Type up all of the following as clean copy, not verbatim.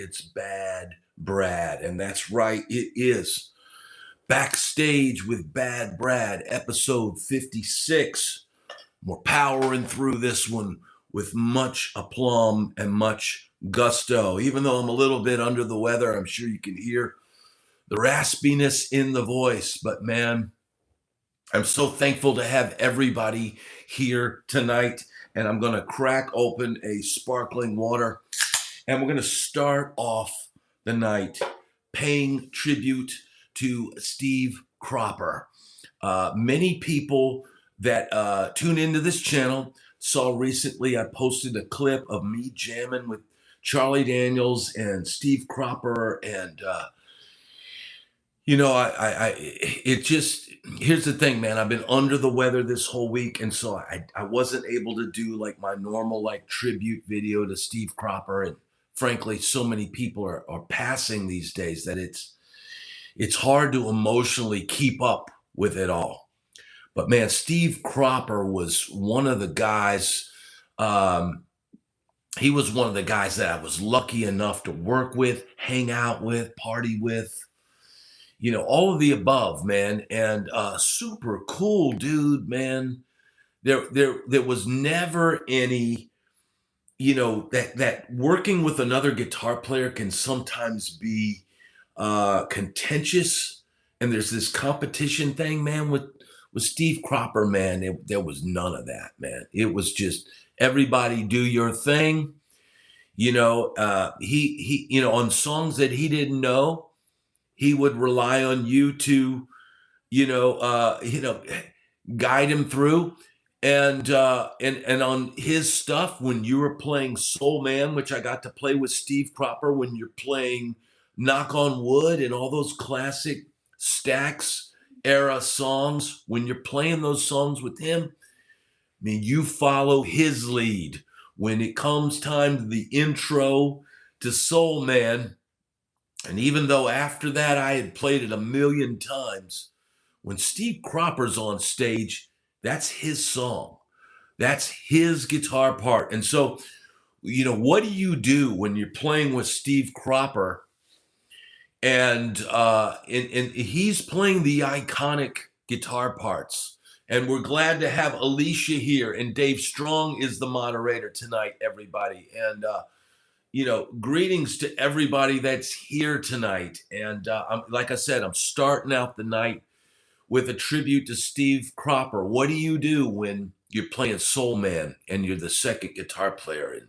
It's Bad Brad. And that's right, it is Backstage with Bad Brad, episode 56. We're powering through this one with much aplomb and much gusto. Even though I'm a little bit under the weather, I'm sure you can hear the raspiness in the voice. But man, I'm so thankful to have everybody here tonight. And I'm going to crack open a sparkling water. And we're going to start off the night paying tribute to Steve Cropper. Many people that tune into this channel saw recently I posted a clip of me jamming with Charlie Daniels and Steve Cropper. And, here's the thing, man. I've been under the weather this whole week. And so I wasn't able to do like my normal like tribute video to Steve Cropper. And frankly, so many people are passing these days that it's hard to emotionally keep up with it all. But man, Steve Cropper was one of the guys. He was one of the guys that I was lucky enough to work with, hang out with, party with. All of the above, man. And super cool dude, man. There was never any. That working with another guitar player can sometimes be contentious, and there's this competition thing, man. With Steve Cropper, man, there was none of that, man. It was just everybody do your thing. He on songs that he didn't know, he would rely on you to, guide him through. And on his stuff, when you were playing Soul Man, which I got to play with Steve Cropper, when you're playing Knock on Wood and all those classic Stax era songs, when you're playing those songs with him, I mean, you follow his lead. When it comes time to the intro to Soul Man, and even though after that I had played it a million times, when Steve Cropper's on stage, that's his song. That's his guitar part. And so, what do you do when you're playing with Steve Cropper and he's playing the iconic guitar parts? And we're glad to have Alicia here, and Dave Strong is the moderator tonight, everybody. And, greetings to everybody that's here tonight. And like I said, I'm starting out the night with a tribute to Steve Cropper. What do you do when you're playing Soul Man and you're the second guitar player, and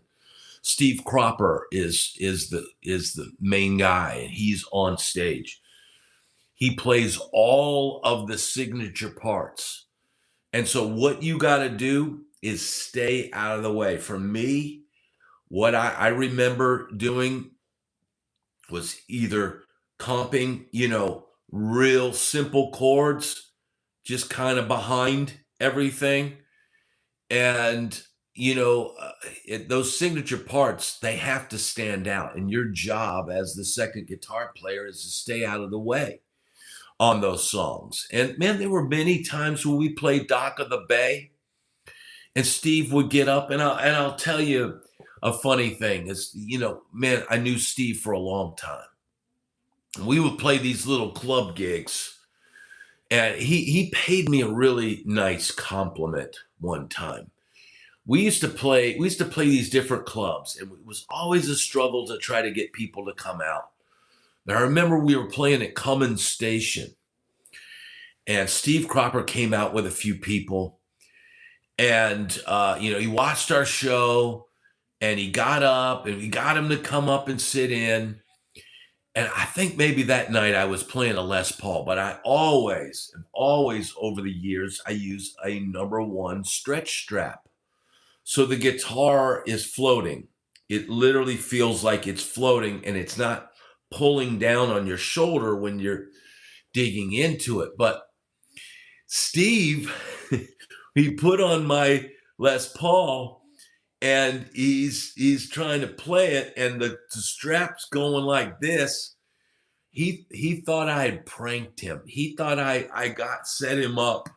Steve Cropper is the main guy and he's on stage? He plays all of the signature parts. And so what you got to do is stay out of the way. For me, what I remember doing was either comping, real simple chords, just kind of behind everything. And, those signature parts, they have to stand out. And your job as the second guitar player is to stay out of the way on those songs. And man, there were many times when we played Dock of the Bay and Steve would get up, and I'll tell you a funny thing is, man, I knew Steve for a long time. We would play these little club gigs, and he paid me a really nice compliment one time. We used to play these different clubs, and it was always a struggle to try to get people to come out. Now, I remember we were playing at Cummins Station, and Steve Cropper came out with a few people, and he watched our show, and he got up, and we got him to come up and sit in. And I think maybe that night I was playing a Les Paul, but I always over the years, I use a number 1 stretch strap. So the guitar is floating. It literally feels like it's floating, and it's not pulling down on your shoulder when you're digging into it. But Steve, he put on my Les Paul, and he's trying to play it, and the strap's going like this. He thought I had pranked him. He thought I set him up,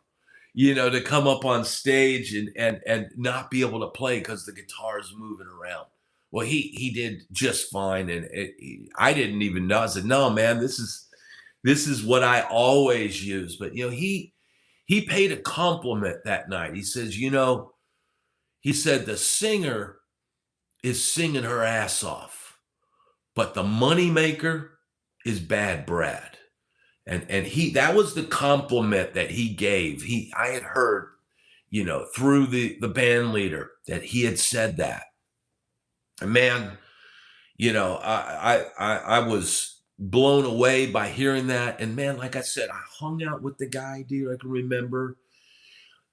to come up on stage and not be able to play because the guitar is moving around. Well, he did just fine, and I didn't even know. I said, "No, man, this is what I always use." But he paid a compliment that night. He says, he said the singer is singing her ass off, but the moneymaker is Bad Brad. And that was the compliment that he gave. I had heard, through the band leader that he had said that. And man, I was blown away by hearing that. And man, like I said, I hung out with the guy, dude. I can remember,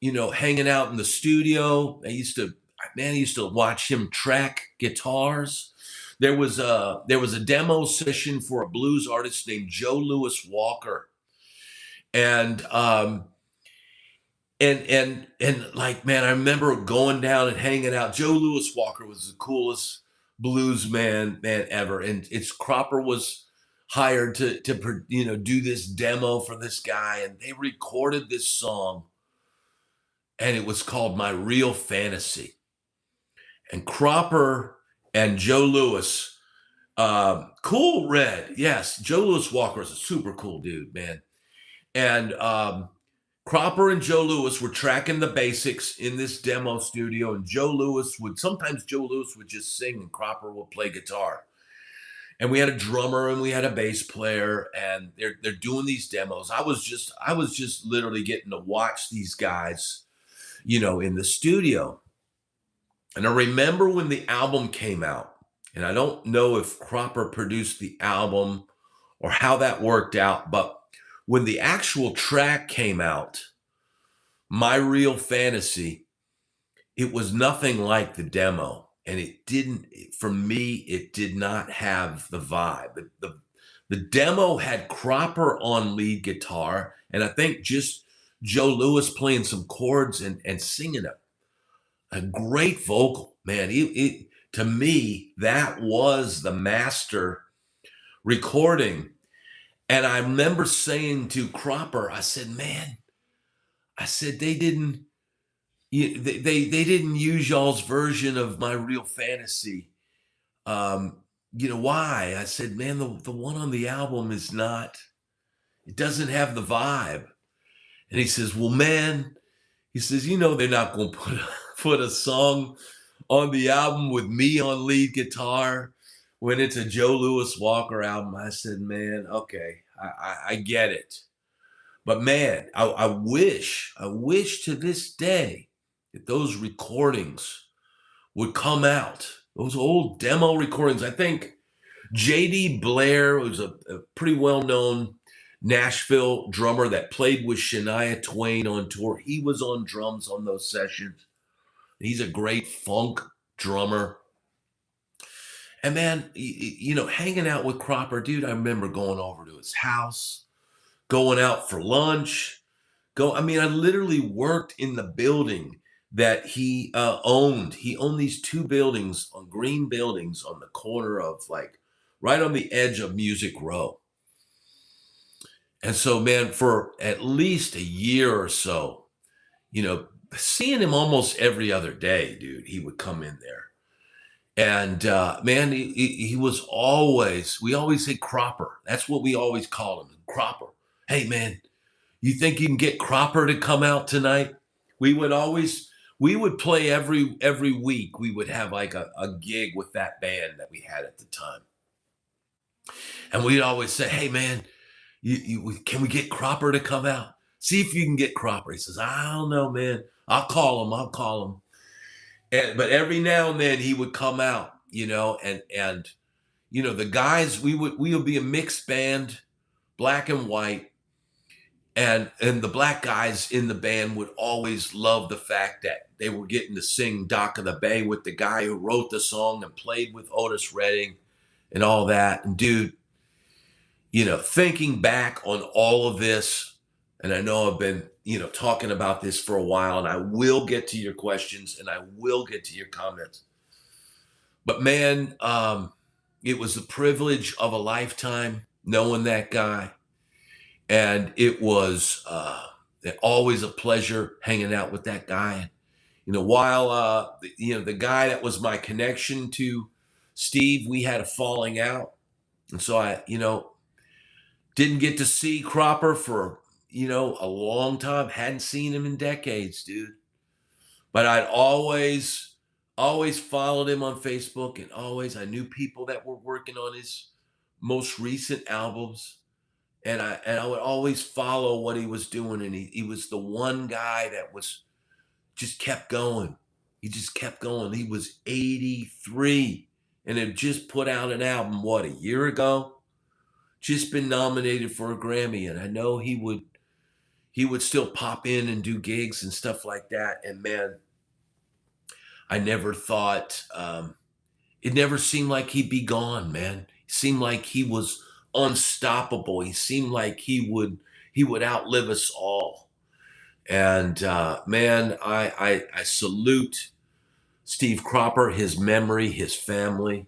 hanging out in the studio. I used to watch him track guitars. There was a demo session for a blues artist named Joe Louis Walker. And like, man, I remember going down and hanging out. Joe Louis Walker was the coolest blues man ever. And Cropper was hired to do this demo for this guy, and they recorded this song, and it was called My Real Fantasy. And Cropper and Joe Louis, cool Red, yes, Joe Louis Walker is a super cool dude, man. And Cropper and Joe Louis were tracking the basics in this demo studio, and sometimes Joe Louis would just sing and Cropper would play guitar. And we had a drummer and we had a bass player, and they're doing these demos. I was just literally getting to watch these guys, in the studio. And I remember when the album came out, and I don't know if Cropper produced the album or how that worked out, but when the actual track came out, My Real Fantasy, it was nothing like the demo. And it did not have the vibe. The demo had Cropper on lead guitar, and I think just Joe Louis playing some chords and singing a great vocal, man. To me, that was the master recording. And I remember saying to Cropper, I said, man, they didn't use y'all's version of My Real Fantasy. Why? I said, man, the one on the album it doesn't have the vibe. And he says, well, man, he says, they're not going to put a song on the album with me on lead guitar when it's a Joe Louis Walker album. I said, man, okay, I get it. But man, I wish to this day that those recordings would come out. Those old demo recordings. I think J.D. Blair was a pretty well-known Nashville drummer that played with Shania Twain on tour. He was on drums on those sessions. He's a great funk drummer. And man, hanging out with Cropper, dude, I remember going over to his house, going out for lunch. I literally worked in the building that he owned. He owned these two buildings, green buildings on the corner of, like, right on the edge of Music Row. And so, man, for at least a year or so, seeing him almost every other day, dude, he would come in there. And man, he was we always say Cropper. That's what we always call him, Cropper. Hey, man, you think you can get Cropper to come out tonight? We would play every week. We would have like a gig with that band that we had at the time. And we'd always say, hey, man, can we get Cropper to come out? See if you can get Cropper. He says, I don't know, man. I'll call him. But every now and then he would come out, and the guys, we would be a mixed band, black and white. And the black guys in the band would always love the fact that they were getting to sing Dock of the Bay with the guy who wrote the song and played with Otis Redding and all that. And dude, thinking back on all of this, and I know I've been, talking about this for a while, and I will get to your questions and I will get to your comments. But man, it was the privilege of a lifetime knowing that guy. And it was always a pleasure hanging out with that guy. While the guy that was my connection to Steve, we had a falling out. And so I, didn't get to see Cropper for, a long time. Hadn't seen him in decades, dude. But I'd always followed him on Facebook, and I knew people that were working on his most recent albums. And I would always follow what he was doing. And he was the one guy that just kept going. He just kept going. He was 83 and had just put out an album, a year ago? Just been nominated for a Grammy. And I know he would still pop in and do gigs and stuff like that. And man, I never thought, it never seemed like he'd be gone, man. It seemed like he was unstoppable. He seemed like he would outlive us all. And man, I salute Steve Cropper, his memory, his family.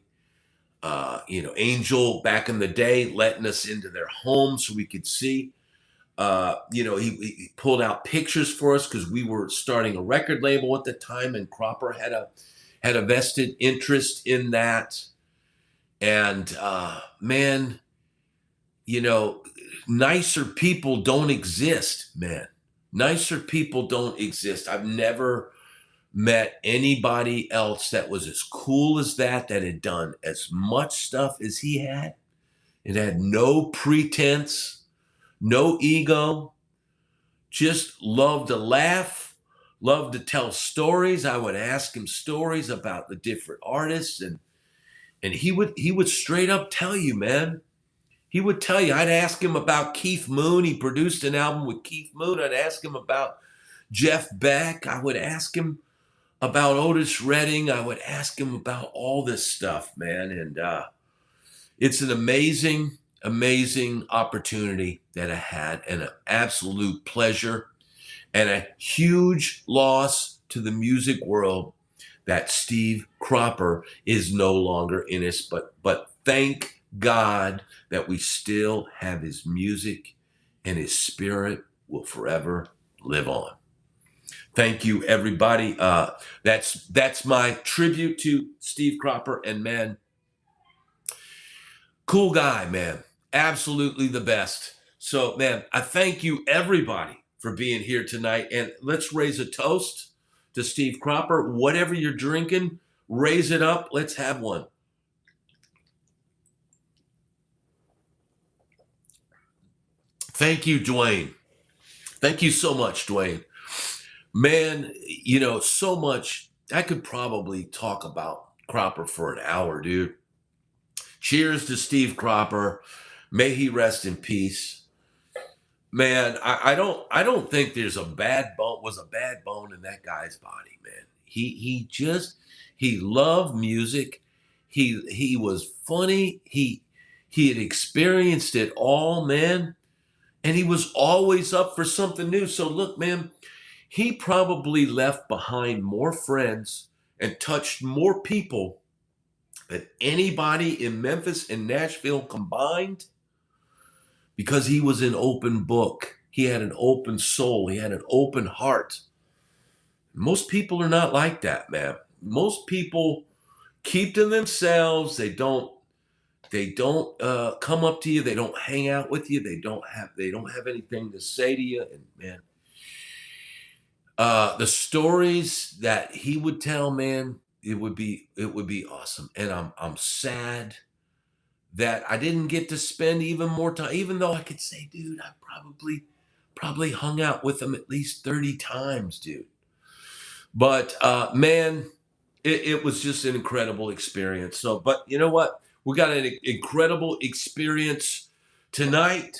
Angel back in the day letting us into their home so we could see. He pulled out pictures for us because we were starting a record label at the time, and Cropper had a vested interest in that. And man, nicer people don't exist, man. Nicer people don't exist. I've never met anybody else that was as cool as that had done as much stuff as he had. It had no pretense, no ego, just loved to laugh, loved to tell stories. I would ask him stories about the different artists, and he would straight up tell you, man. He would tell you. I'd ask him about Keith Moon. He produced an album with Keith Moon. I'd ask him about Jeff Beck. I would ask him about Otis Redding. I would ask him about all this stuff, man. And it's an amazing, amazing opportunity that I had, and an absolute pleasure and a huge loss to the music world that Steve Cropper is no longer in us. But thank God that we still have his music, and his spirit will forever live on. Thank you, everybody. That's my tribute to Steve Cropper. And man, cool guy, man. Absolutely the best. So, man, I thank you, everybody, for being here tonight. And let's raise a toast to Steve Cropper. Whatever you're drinking, raise it up. Let's have one. Thank you, Dwayne. Thank you so much, Dwayne. Man, so much. I could probably talk about Cropper for an hour, dude. Cheers to Steve Cropper. May he rest in peace. Man, I don't think there's a bad bone in that guy's body, man. He loved music. He was funny. He had experienced it all, man. And he was always up for something new. So look, man, he probably left behind more friends and touched more people than anybody in Memphis and Nashville combined, because he was an open book. He had an open soul. He had an open heart. Most people are not like that, man. Most people keep to themselves. They don't come up to you. They don't hang out with you. They don't have anything to say to you. And man, the stories that he would tell, man, it would be awesome. And I'm sad that I didn't get to spend even more time, even though I could say, dude, I probably hung out with him at least 30 times, dude. But man, it was just an incredible experience. So, but you know what? We got an incredible experience tonight.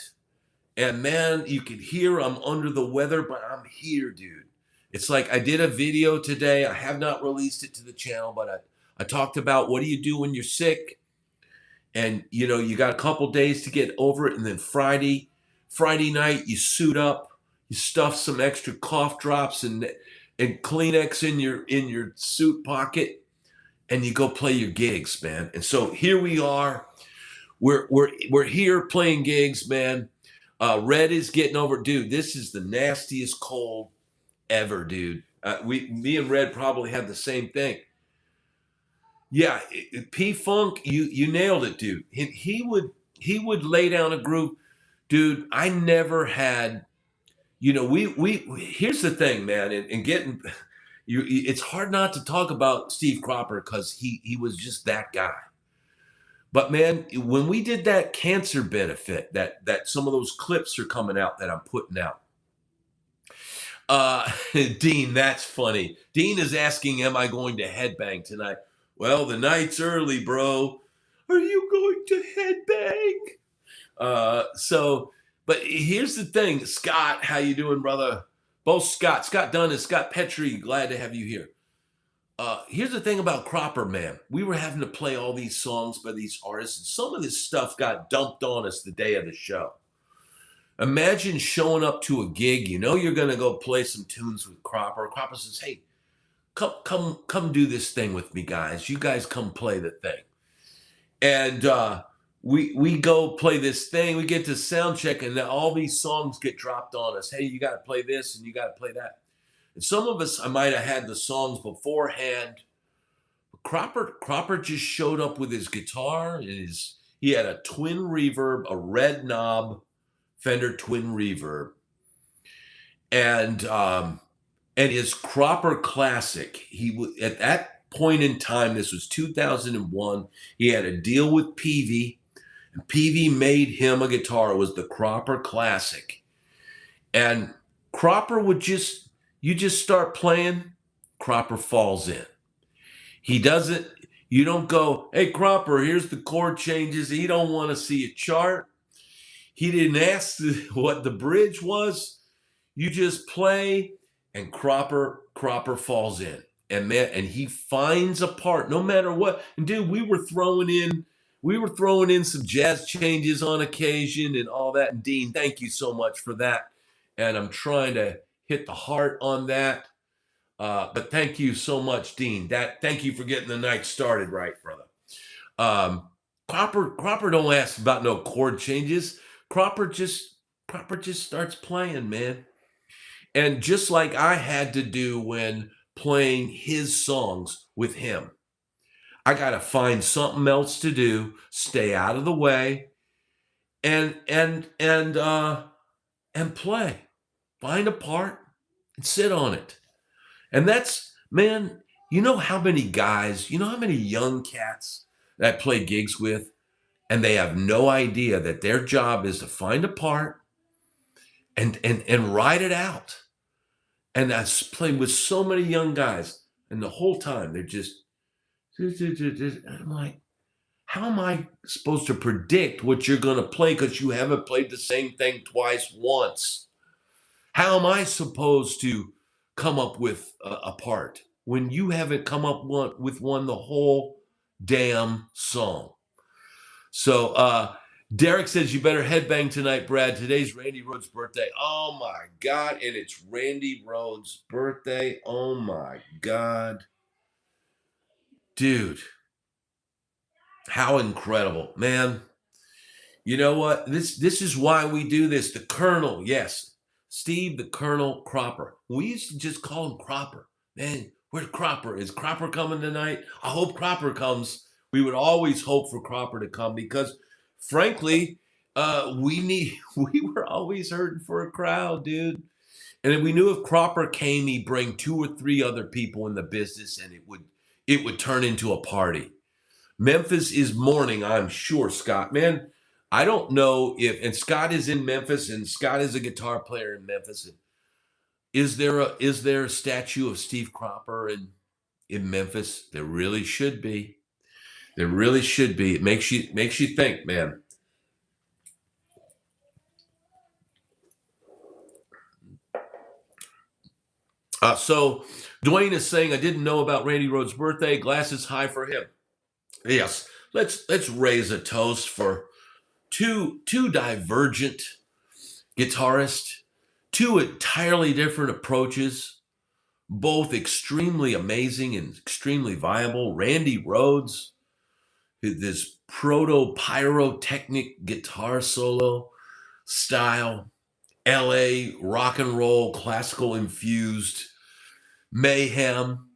And man, you can hear I'm under the weather, but I'm here, dude. It's like I did a video today. I have not released it to the channel, but I talked about what do you do when you're sick? And you got a couple days to get over it. And then Friday night, you suit up, you stuff some extra cough drops and Kleenex in your suit pocket, and you go play your gigs, man. And so here we are. We're here playing gigs, man. Red is getting over, dude. This is the nastiest cold ever, dude. Me and Red probably have the same thing. Yeah, P-Funk, you nailed it, dude. He would lay down a groove. Dude, I never had, we here's the thing, man, and getting it's hard not to talk about Steve Cropper because he was just that guy. But man, when we did that cancer benefit, that some of those clips are coming out that I'm putting out. Dean, that's funny. Dean is asking, am I going to headbang tonight? Well, the night's early, bro. Are you going to headbang? But here's the thing, Scott, how you doing, brother? Both Scott Dunn and Scott Petrie, glad to have you here. Here's the thing about Cropper, man. We were having to play all these songs by these artists, and some of this stuff got dumped on us the day of the show. Imagine showing up to a gig, you're gonna go play some tunes with Cropper. Cropper says, "Hey, come do this thing with me, guys. You guys come play the thing." And we go play this thing. We get to sound check, and then all these songs get dropped on us. Hey, you got to play this, and you got to play that. And some of us, I might have had the songs beforehand. Cropper just showed up with his guitar. He had a twin reverb, a red knob Fender twin reverb, and his Cropper Classic. He at that point in time, this was 2001. He had a deal with Peavey, and Peavey made him a guitar. It was the Cropper Classic, and Cropper you just start playing, Cropper falls in. He doesn't. You don't go, hey Cropper, here's the chord changes. He don't want to see a chart. He didn't ask what the bridge was. You just play, and Cropper falls in, and he finds a part no matter what. And dude, we were throwing in some jazz changes on occasion and all that. And Dean, thank you so much for that. And I'm trying to hit the heart on that. But thank you so much, Dean. Thank you for getting the night started right, brother. Cropper don't ask about no chord changes. Cropper just starts playing, man. And just like I had to do when playing his songs with him, I got to find something else to do, stay out of the way, and play. Find a part and sit on it. And that's, man, you know how many young cats that I play gigs with, and they have no idea that their job is to find a part and ride it out. And I played with so many young guys, and the whole time they're just, I'm like, how am I supposed to predict what you're going to play because you haven't played the same thing twice, once? How am I supposed to come up with a part when you haven't come up with one the whole damn song? So Derek says, you better headbang tonight, Brad. Today's Randy Rhoads' birthday. Oh, my God. And it's Randy Rhoads' birthday. Oh, my God. Dude. How incredible. Man, you know what? This is why we do this. The Colonel, yes. Steve the Colonel Cropper. We used to just call him Cropper. Man, where's Cropper? Is Cropper coming tonight? I hope Cropper comes. We would always hope for Cropper to come because, frankly, we were always hurting for a crowd, dude. And we knew if Cropper came, he'd bring 2 or 3 other people in the business, and it would turn into a party. Memphis is mourning, I'm sure, Scott. Man, I don't know and Scott is in Memphis, and Scott is a guitar player in Memphis. Is there a statue of Steve Cropper in Memphis? There really should be. There really should be. It makes you think, man. So Dwayne is saying, I didn't know about Randy Rhoads' birthday. Glasses high for him. Yes, let's raise a toast for two divergent guitarists, 2 entirely different approaches, both extremely amazing and extremely viable. Randy Rhoads, this proto-pyrotechnic guitar solo style, LA rock and roll, classical infused mayhem,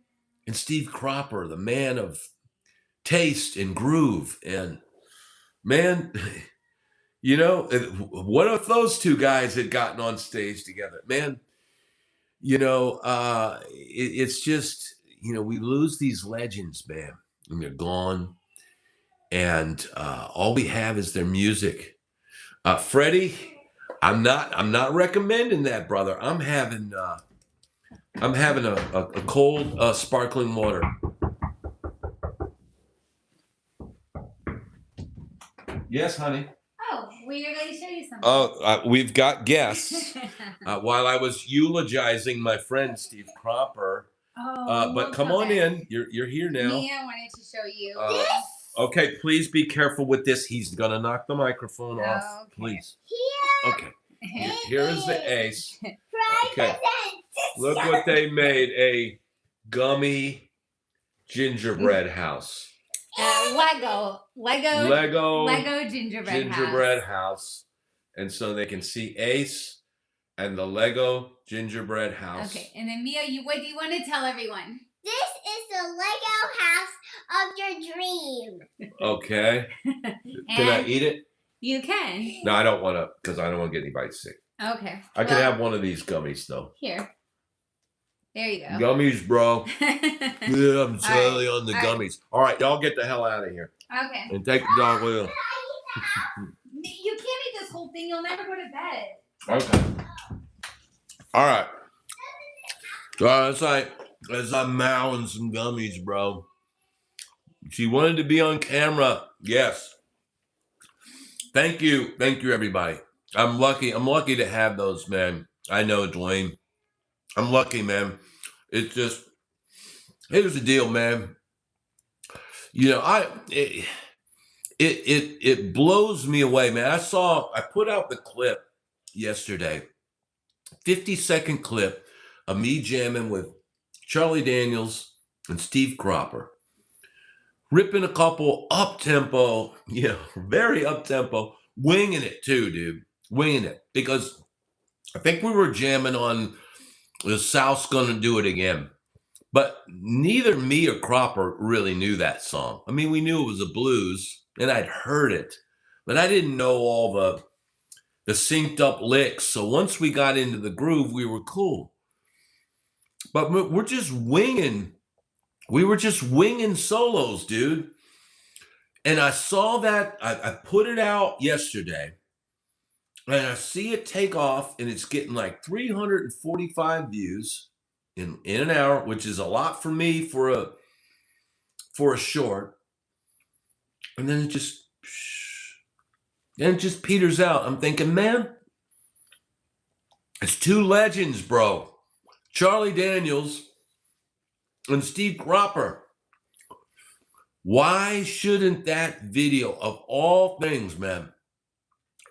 and Steve Cropper, the man of taste and groove. And man, you know, what if those two guys had gotten on stage together? Man, you know, it's just, you know, we lose these legends, man, and they're gone. And all we have is their music. Freddie, I'm not recommending that, brother. I'm having a cold sparkling water. Yes, honey. Oh, we were going to show you something. Oh, we've got guests. While I was eulogizing my friend Steve Cropper. But come on in. You're here now. Mia wanted to show you. Okay, please be careful with this. He's gonna knock the microphone off. Okay. Please. Okay. Here is the ace. Okay. Look what they made, a gummy gingerbread house. Lego gingerbread house. And so they can see Ace and the Lego gingerbread house. Okay, and then Mia, what do you want to tell everyone? This is the Lego house of your dream. Okay. Can I eat it? You can. No, I don't want to, because I don't want to get anybody sick. Okay. I can have one of these gummies, though. Here. There you go. Gummies, bro. Yeah, I'm totally on the gummies. All right, y'all get the hell out of here. Okay. And take the dog with you. You can't eat this whole thing. You'll never go to bed. Okay. All right. It's like, as I'm mowing some gummies, bro. She wanted to be on camera. Yes. Thank you. Thank you, everybody. I'm lucky. I'm lucky to have those, man. I know, Dwayne. I'm lucky, man. It's just, here's the deal, man. You know, it blows me away, man. I put out the clip yesterday, 50-second clip of me jamming with Charlie Daniels and Steve Cropper, ripping a couple up-tempo, you know, very up-tempo, winging it too, dude, winging it, because I think we were jamming on The South's Gonna Do It Again, but neither me or Cropper really knew that song. I mean, we knew it was a blues, and I'd heard it, but I didn't know all the synced up licks. So once we got into the groove, we were cool. But we're just winging. We were just winging solos, dude. And I saw that. I put it out yesterday. And I see it take off. And it's getting like 345 views in an hour, which is a lot for me for a short. And then it just peters out. I'm thinking, man, it's two legends, bro. Charlie Daniels and Steve Cropper. Why shouldn't that video, of all things, man,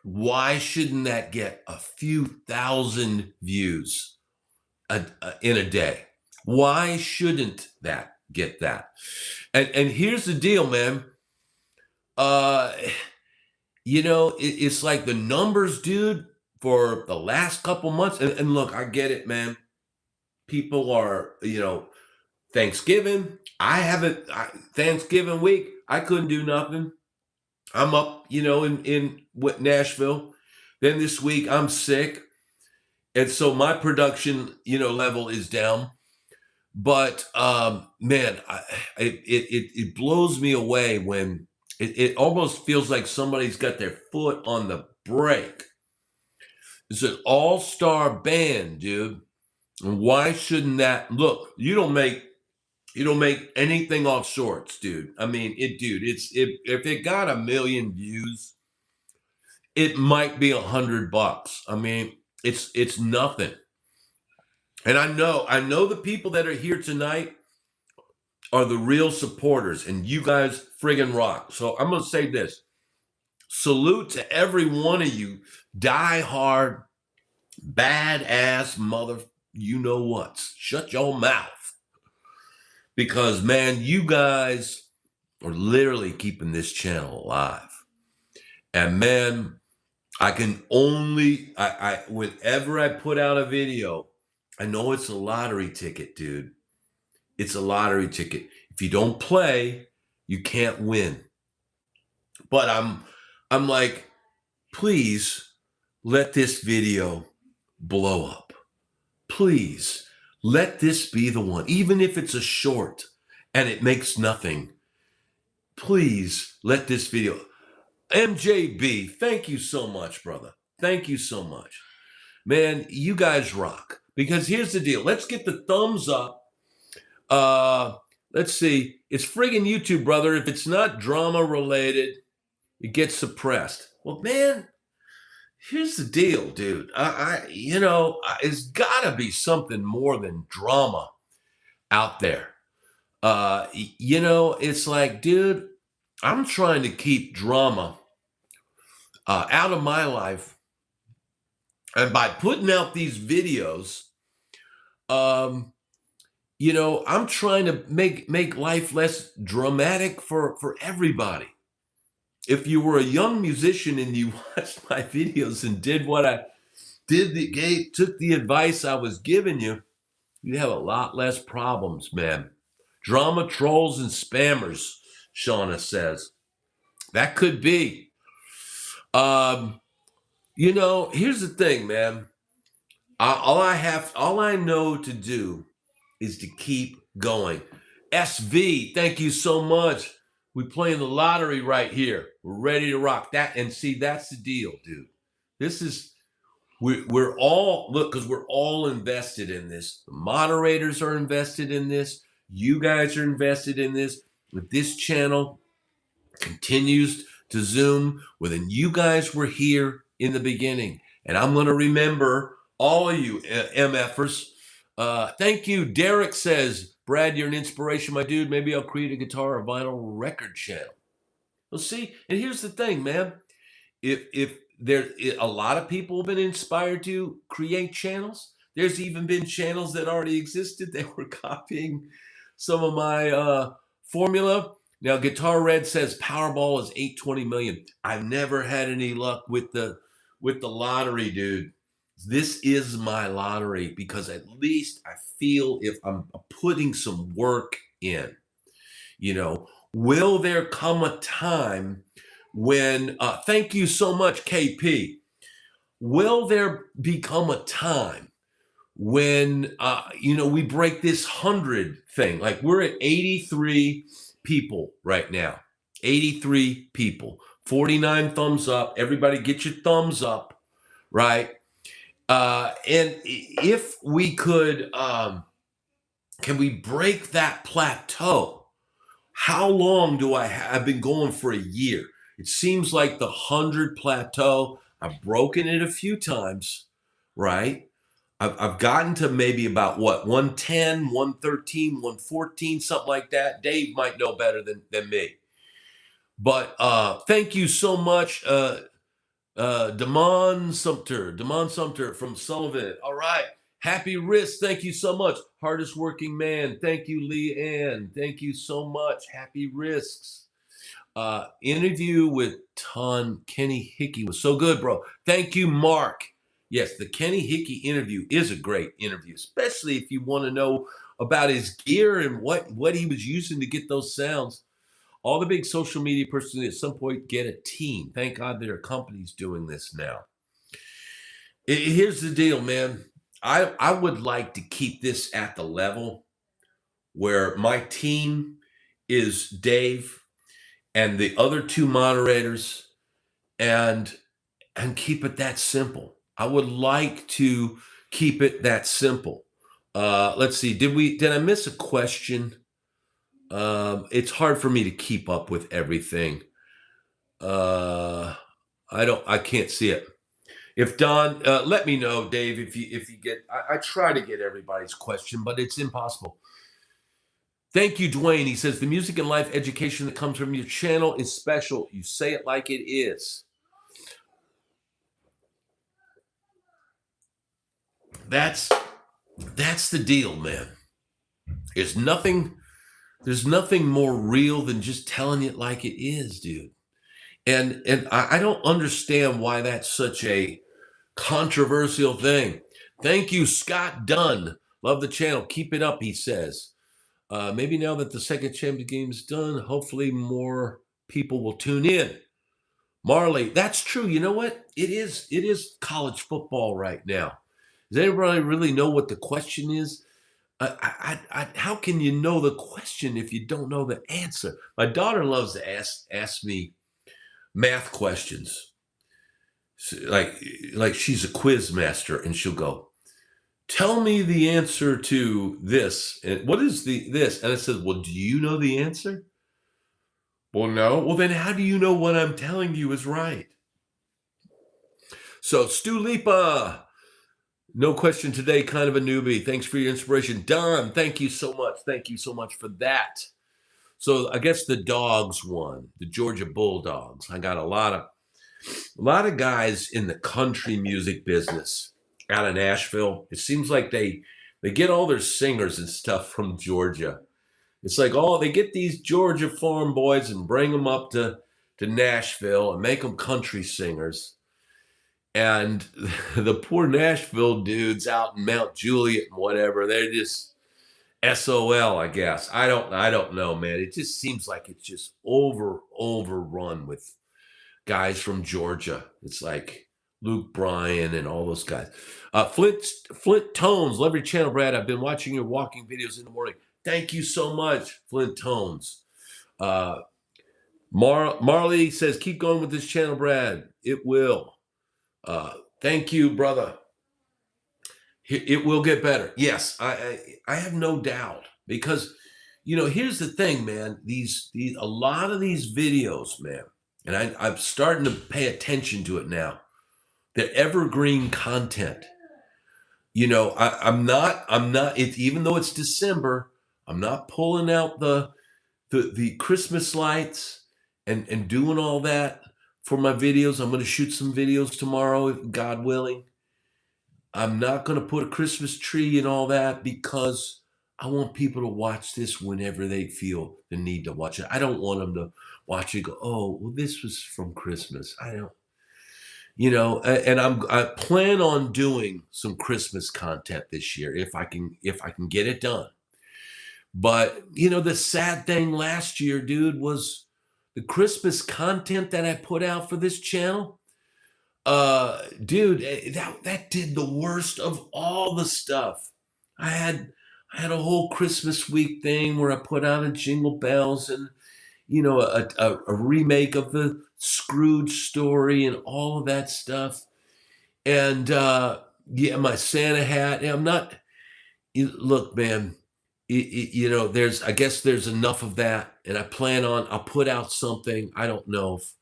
why shouldn't that get a few thousand views in a day? Why shouldn't that get that? And here's the deal, man. You know, it's like the numbers, dude, for the last couple months. And look, I get it, man. People are, you know, Thanksgiving. Thanksgiving week, I couldn't do nothing. I'm up, you know, in Nashville. Then this week I'm sick. And so my production, you know, level is down. But man, it blows me away when it almost feels like somebody's got their foot on the brake. It's an all-star band, dude. And why shouldn't that look? You don't make anything off shorts, dude. I mean, if it got 1 million views, it might be $100. I mean, it's nothing. And I know the people that are here tonight are the real supporters, and you guys friggin' rock. So I'm gonna say this: salute to every one of you, die-hard, badass mother, you know what? Shut your mouth, because man, you guys are literally keeping this channel alive. And man, I can only whenever I put out a video, I know it's a lottery ticket, dude. It's a lottery ticket. If you don't play, You can't win. But I'm like, please let this video blow up. Please let this be the one, even if it's a short and it makes nothing. Please let this video. MJB, thank you so much, brother. Thank you so much. Man, you guys rock. Because here's the deal. Let's get the thumbs up. Let's see. It's friggin' YouTube, brother. If it's not drama related, it gets suppressed. Well, man, here's the deal, dude. It's gotta be something more than drama out there. It's like, dude, I'm trying to keep drama out of my life. And by putting out these videos, I'm trying to make life less dramatic for everybody. If you were a young musician and you watched my videos and did what I did, took the advice I was giving you, you'd have a lot less problems, man. Drama, trolls, and spammers, Shauna says. That could be. Here's the thing, man. All I know to do is to keep going. SV, thank you so much. We playing the lottery right here. We're ready to rock that. And see, that's the deal, dude. This is, we're all, look, because we're all invested in this. The moderators are invested in this. You guys are invested in this. If this channel continues to zoom, well, then you guys were here in the beginning. And I'm going to remember all of you MFers. Thank you. Derek says, Brad, you're an inspiration, my dude. Maybe I'll create a guitar or vinyl record channel. Well, see, and here's the thing, man. If there, a lot of people have been inspired to create channels. There's even been channels that already existed that were copying some of my formula. Now, Guitar Red says Powerball is 820 million. I've never had any luck with the lottery, dude. This is my lottery because at least I feel if I'm putting some work in, will there come a time when, thank you so much, KP. Will there become a time when, we break this 100 thing? Like we're at 83 people right now, 83 people, 49 thumbs up. Everybody get your thumbs up, right? And if we could, can we break that plateau? How long do I've been going for a year? It seems like the 100 plateau, I've broken it a few times, right? I've gotten to maybe about 110, 113, 114, something like that. Dave might know better than me. But thank you so much, Damon Sumter from Sullivan. All right. Happy wrist. Thank you so much. Hardest working man. Thank you, Lee Ann. Thank you so much. Happy risks. Interview with Kenny Hickey was so good, bro. Thank you, Mark. Yes, the Kenny Hickey interview is a great interview, especially if you want to know about his gear and what he was using to get those sounds. All the big social media personalities at some point get a team. Thank God there are companies doing this now. Here's the deal, man. I would like to keep this at the level where my team is Dave and the other two moderators and keep it that simple. I would like to keep it that simple. Let's see. Did I miss a question? It's hard for me to keep up with everything. I can't see it. If Don, let me know, Dave, if you get, I try to get everybody's question, but it's impossible. Thank you, Dwayne. He says, the music and life education that comes from your channel is special. You say it like it is. That's the deal, man. There's nothing more real than just telling it like it is, dude. And I don't understand why that's such a controversial thing. Thank you, Scott Dunn. Love the channel. Keep it up, he says. Maybe now that the second championship game is done, hopefully more people will tune in. Marley, that's true. You know what? It is college football right now. Does anybody really know what the question is? How can you know the question if you don't know the answer? My daughter loves to ask me math questions. So, like she's a quiz master, and she'll go, "Tell me the answer to this." And what is this? And I said, "Well, do you know the answer?" "Well, no." "Well, then how do you know what I'm telling you is right?" So, Stu Lipa, no question today, kind of a newbie. Thanks for your inspiration. Don, thank you so much. Thank you so much for that. So I guess the dogs won, the Georgia Bulldogs. I got a lot of guys in the country music business out of Nashville. It seems like they get all their singers and stuff from Georgia. It's like, oh, they get these Georgia farm boys and bring them up to Nashville and make them country singers. And the poor Nashville dudes out in Mount Juliet and whatever, they're just SOL, I guess. I don't know, man. It just seems like it's just overrun with guys from Georgia. It's like Luke Bryan and all those guys. Flint Tones, love your channel, Brad. I've been watching your walking videos in the morning. Thank you so much, Flint Tones. Marley says, keep going with this channel, Brad. It will. Thank you, brother. It will get better. Yes, I have no doubt, because here's the thing, man. These a lot of these videos, man, and I'm starting to pay attention to it now. They're evergreen content. I'm not. Even though it's December, I'm not pulling out the Christmas lights and doing all that for my videos. I'm going to shoot some videos tomorrow, if God willing. I'm not going to put a Christmas tree and all that, because I want people to watch this whenever they feel the need to watch it. I don't want them to watch it and go, oh, well, this was from Christmas. I don't, and I plan on doing some Christmas content this year if I can get it done. But, the sad thing last year, dude, was the Christmas content that I put out for this channel. Dude, that did the worst of all the stuff. I had a whole Christmas week thing where I put out a Jingle Bells and a remake of the Scrooge story and all of that stuff. And my Santa hat. I'm not. Look, man. I guess there's enough of that, and I'll put out something. I don't know if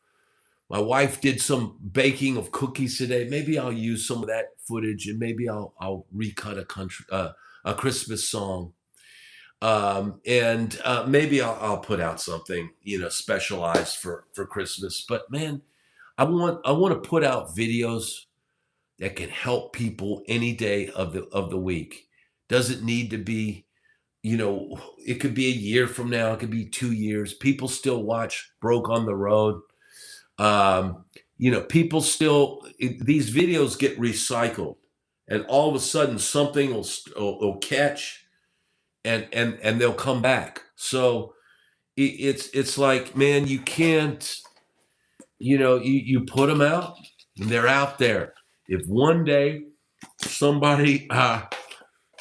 my wife did some baking of cookies today. Maybe I'll use some of that footage, and maybe I'll recut a Christmas song, and maybe I'll put out something specialized for Christmas. But man, I want to put out videos that can help people any day of the week. Doesn't need to be, it could be a year from now. It could be 2 years. People still watch Broke on the Road. People still, these videos get recycled, and all of a sudden something will catch, and they'll come back. So it's like, man, you can't, you put them out and they're out there. If one day somebody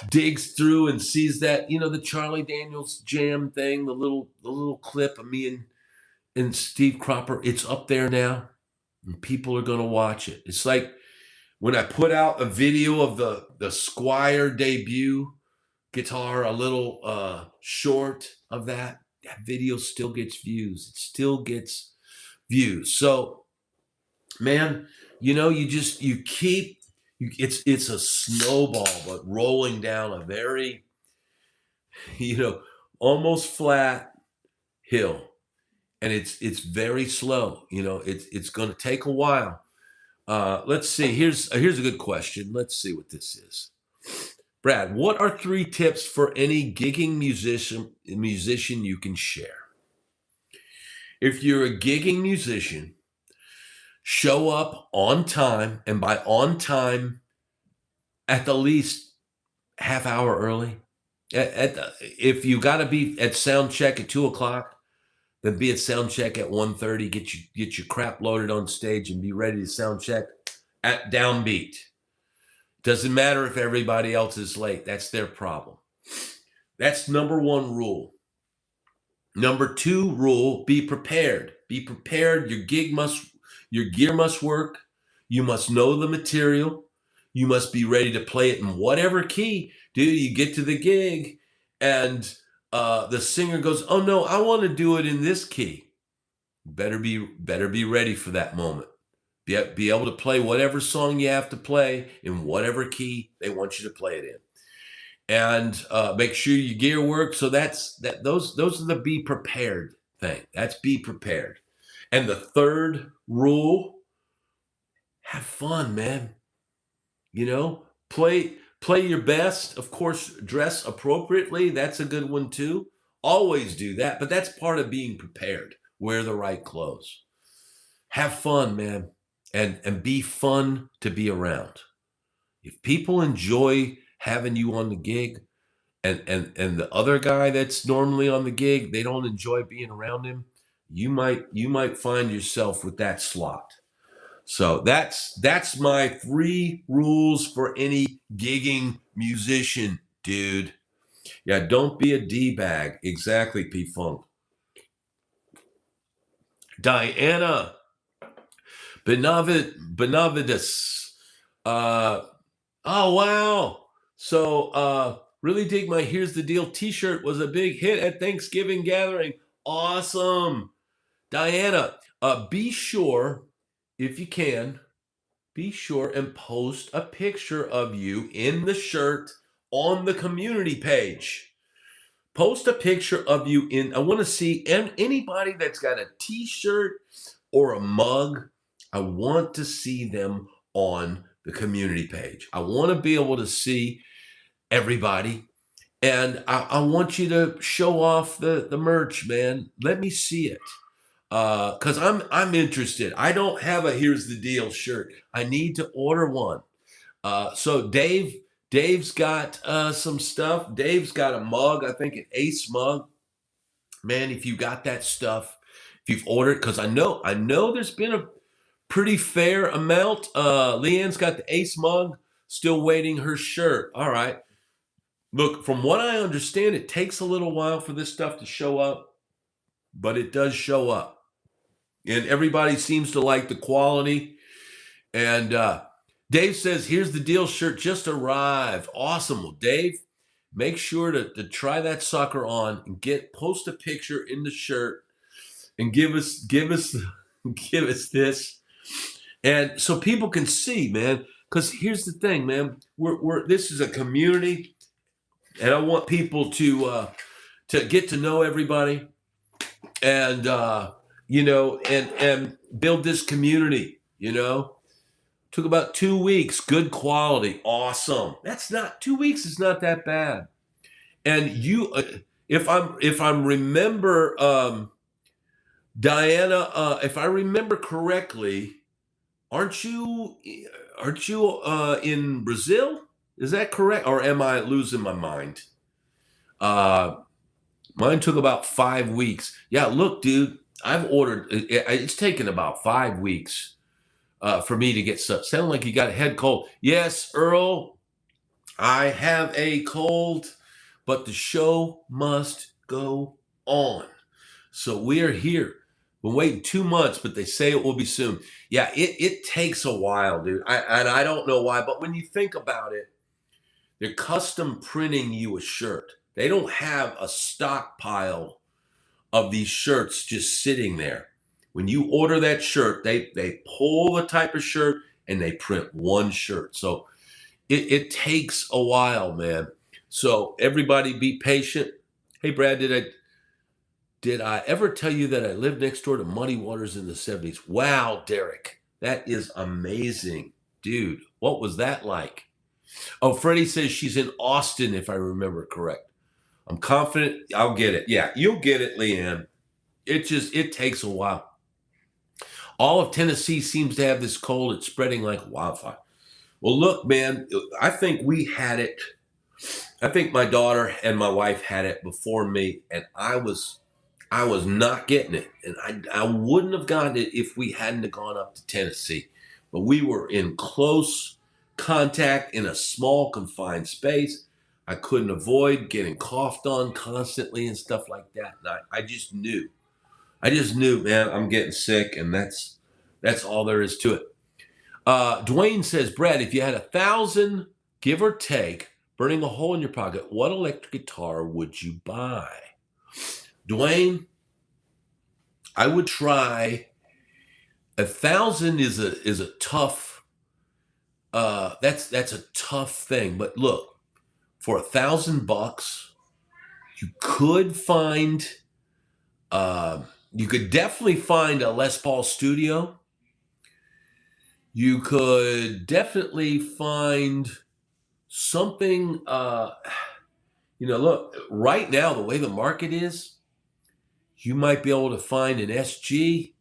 digs through and sees that, the Charlie Daniels Jam thing, the little clip of me and Steve Cropper, it's up there now, and people are going to watch it. It's like when I put out a video of the Squire debut guitar, a little short of that video still gets views. It still gets views. So, man, it's a snowball, but rolling down a very, almost flat hill. And it's very slow. It's going to take a while. Let's see. Here's a good question. Let's see what this is. Brad, what are 3 tips for any gigging musician you can share? If you're a gigging musician, show up on time, and by on time, at the least half hour early. If you got to be at sound check at 2:00, then be at sound check at 1:30. Get your crap loaded on stage and be ready to sound check at downbeat. Doesn't matter if everybody else is late. That's their problem. That's number 1 rule. Number 2 rule: be prepared. Be prepared. Your gear must work. You must know the material. You must be ready to play it in whatever key. Dude, you get to the gig and the singer goes, "Oh no, I want to do it in this key." Better be ready for that moment. Be able to play whatever song you have to play in whatever key they want you to play it in. And make sure your gear works. So those are the be prepared thing. That's be prepared. And the 3rd rule: have fun, man. You know, play your best. Of course, dress appropriately. That's a good one too. Always do that, but that's part of being prepared. Wear the right clothes. Have fun, man, and be fun to be around. If people enjoy having you on the gig, and the other guy that's normally on the gig, they don't enjoy being around him, you might find yourself with that slot. So that's my 3 rules for any gigging musician, dude. Yeah, don't be a D-bag. Exactly, P-Funk. Diana Benavides. Oh, wow. So really dig my Here's the Deal t-shirt. Was a big hit at Thanksgiving gathering. Awesome. Diana, be sure, if you can, be sure and post a picture of you in the shirt on the community page. Post a picture of you I want to see anybody that's got a t-shirt or a mug. I want to see them on the community page. I want to be able to see everybody. And I want you to show off the merch, man. Let me see it. Because I'm interested. I don't have a Here's the Deal shirt. I need to order one. So Dave's got some stuff. Dave's got a mug, I think an Ace mug. Man, if you got that stuff, if you've ordered, because I know there's been a pretty fair amount. Leanne's got the Ace mug, still waiting her shirt. All right. Look, from what I understand, it takes a little while for this stuff to show up, but it does show up. And everybody seems to like the quality. And Dave says, Here's the Deal shirt just arrived. Awesome. Well, Dave, make sure to try that sucker on and post a picture in the shirt and give us this. And so people can see, man, because here's the thing, man, this is a community, and I want people to get to know everybody and and build this community, Took about 2 weeks, good quality, awesome. 2 weeks is not that bad. And if I remember, Diana, if I remember correctly, aren't you in Brazil? Is that correct? Or am I losing my mind? Mine took about 5 weeks. Yeah, look, dude, I've ordered. It's taken about 5 weeks for me to get stuff. Sound like you got a head cold. Yes, Earl, I have a cold, but the show must go on. So we're here. Been waiting 2 months, but they say it will be soon. Yeah, it takes a while, dude. I don't know why, but when you think about it, they're custom printing you a shirt. They don't have a stockpile of these shirts just sitting there. When you order that shirt, they pull the type of shirt and they print one shirt. So it takes a while, man. So everybody be patient. Hey, Brad, did I ever tell you that I lived next door to Muddy Waters in the 70s? Wow, Derek, that is amazing. Dude, what was that like? Oh, Freddie says she's in Austin, if I remember correct. I'm confident I'll get it. Yeah, you'll get it, Leanne. It takes a while. All of Tennessee seems to have this cold. It's spreading like wildfire. Well, look, man, I think we had it I think my daughter and my wife had it before me, and I was not getting it, and I wouldn't have gotten it if we hadn't gone up to Tennessee. But we were in close contact in a small confined space. I couldn't avoid getting coughed on constantly and stuff like that. And I just knew. I just knew, man, I'm getting sick, and that's all there is to it. Dwayne says, Brad, if you had 1,000, give or take, burning a hole in your pocket, what electric guitar would you buy? Dwayne, I would try. 1,000 is a tough. That's a tough thing. But look, for $1,000, you could find. You could definitely find a Les Paul Studio. You could definitely find something. Look, right now, the way the market is, you might be able to find an SG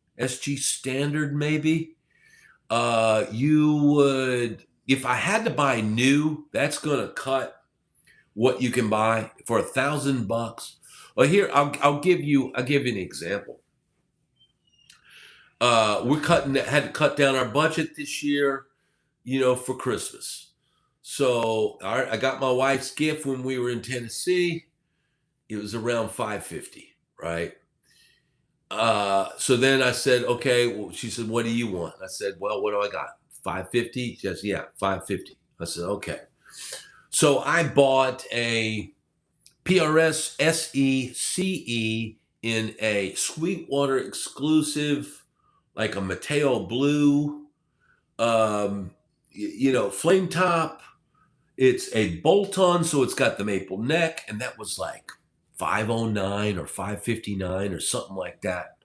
Standard maybe. You would, if I had to buy new, that's going to cut what you can buy for $1,000. Well, here, I'll give you an example. Had to cut down our budget this year, for Christmas. So I got my wife's gift when we were in Tennessee. It was around $550, right? So then I said, okay. Well, she said, what do you want? I said, well, what do I got? $550? She says, yeah, $550. I said, okay. So I bought a PRS SE-CE in a Sweetwater exclusive, like a Mateo blue, flame top. It's a bolt-on, so it's got the maple neck, and that was like $509 or $559 or something like that.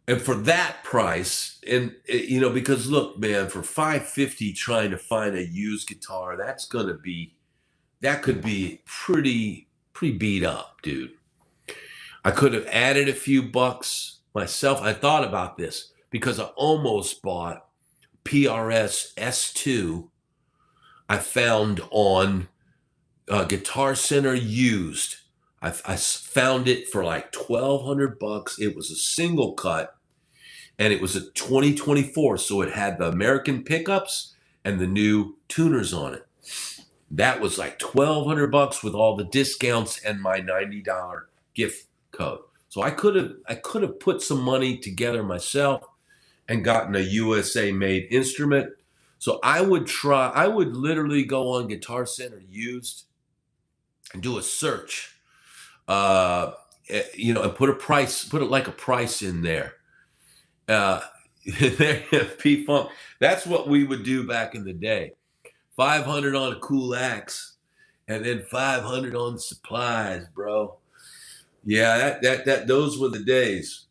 And for that price, and because look, man, for $550, trying to find a used guitar, that could be pretty beat up, dude. I could have added a few bucks myself. I thought about this because I almost bought PRS S2. I found on Guitar Center used. I found it for like $1,200. It was a single cut, and it was a 2024, so it had the American pickups and the new tuners on it. That was like $1,200 with all the discounts and my $90 gift code. So I could have put some money together myself and gotten a USA made instrument. So I would literally go on Guitar Center used and do a search, and put a price in there. P-Funk. That's what we would do back in the day. $500 on a cool axe, and then $500 on supplies, bro. Yeah, those were the days.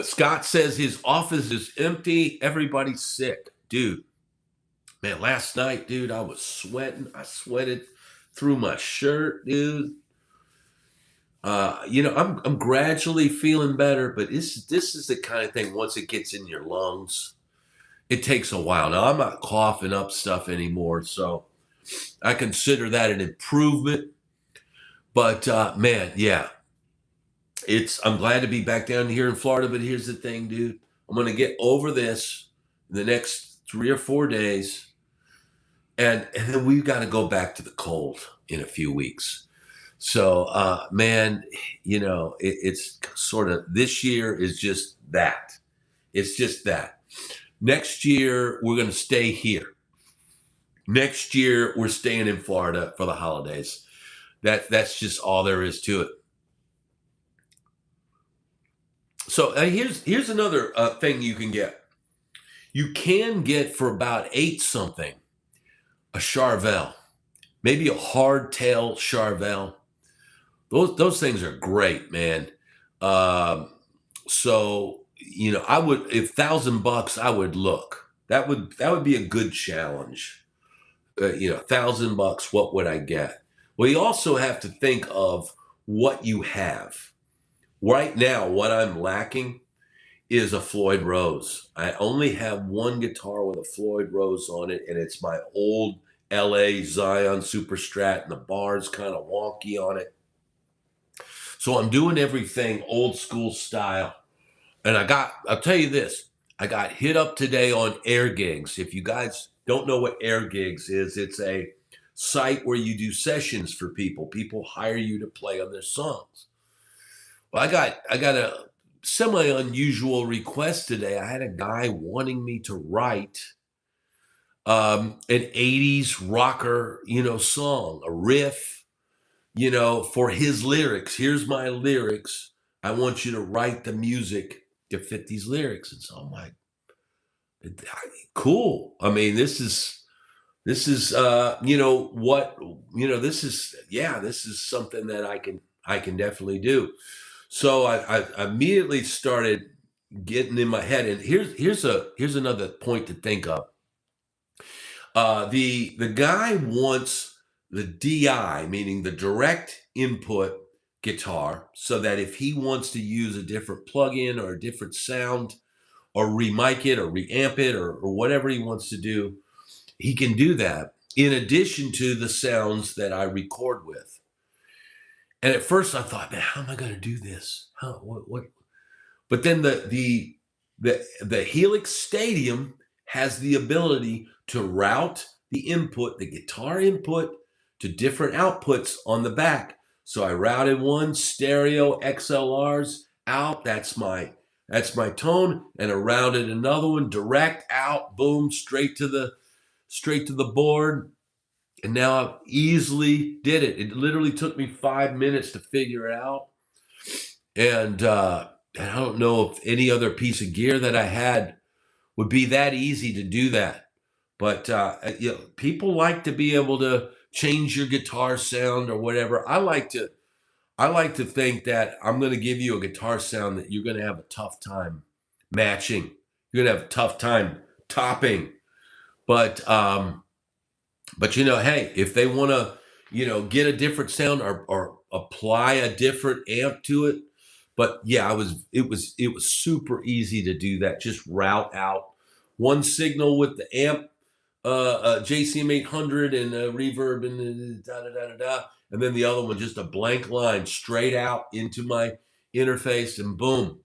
Scott says his office is empty. Everybody's sick. Dude, man, last night, dude, I was sweating. I sweated through my shirt, dude. I'm gradually feeling better, but this is the kind of thing, once it gets in your lungs, it takes a while. Now, I'm not coughing up stuff anymore, so I consider that an improvement. But, man, yeah. I'm glad to be back down here in Florida, but here's the thing, dude. I'm going to get over this in the next 3 or 4 days, and then we've got to go back to the cold in a few weeks. So, man, it's sort of, this year is just that. It's just that. Next year, we're going to stay here. Next year, we're staying in Florida for the holidays. That's just all there is to it. So here's another thing you can get. You can get for about $8 something a Charvel, maybe a hardtail Charvel. Those things are great, man. So I would, if $1,000, I would look. That would be a good challenge. $1,000, what would I get? Well, you also have to think of what you have. Right now, what I'm lacking is a Floyd Rose. I only have one guitar with a Floyd Rose on it, and it's my old LA Zion Super Strat, and the bar's kind of wonky on it. So I'm doing everything old school style. And I'll tell you this, I got hit up today on Air Gigs. If you guys don't know what Air Gigs is, it's a site where you do sessions for people. People hire you to play on their songs. Well, I got a semi unusual request today. I had a guy wanting me to write an 80s rocker, song, a riff, for his lyrics. Here's my lyrics. I want you to write the music to fit these lyrics. And so I'm like, cool. I mean, this is this is something that I can definitely do. So I immediately started getting in my head, and here's another point to think of. The guy wants the DI, meaning the direct input guitar, so that if he wants to use a different plugin or a different sound, or remic it or reamp it or whatever he wants to do, he can do that in addition to the sounds that I record with. And at first I thought, man, how am I going to do this? What? But then the Helix Stadium has the ability to route the input, the guitar input, to different outputs on the back. So I routed one stereo XLRs out. That's my tone, and I routed another one direct out, boom, straight to the board. And now I easily did it. It literally took me 5 minutes to figure it out. And I don't know if any other piece of gear that I had would be that easy to do that. But people like to be able to change your guitar sound or whatever. I like to think that I'm going to give you a guitar sound that you're going to have a tough time matching. You're going to have a tough time topping. But hey, if they want to, get a different sound or apply a different amp to it. But yeah, it was super easy to do that. Just route out one signal with the amp, JCM 800 and reverb and da da da da da. And then the other one, just a blank line straight out into my interface, and boom.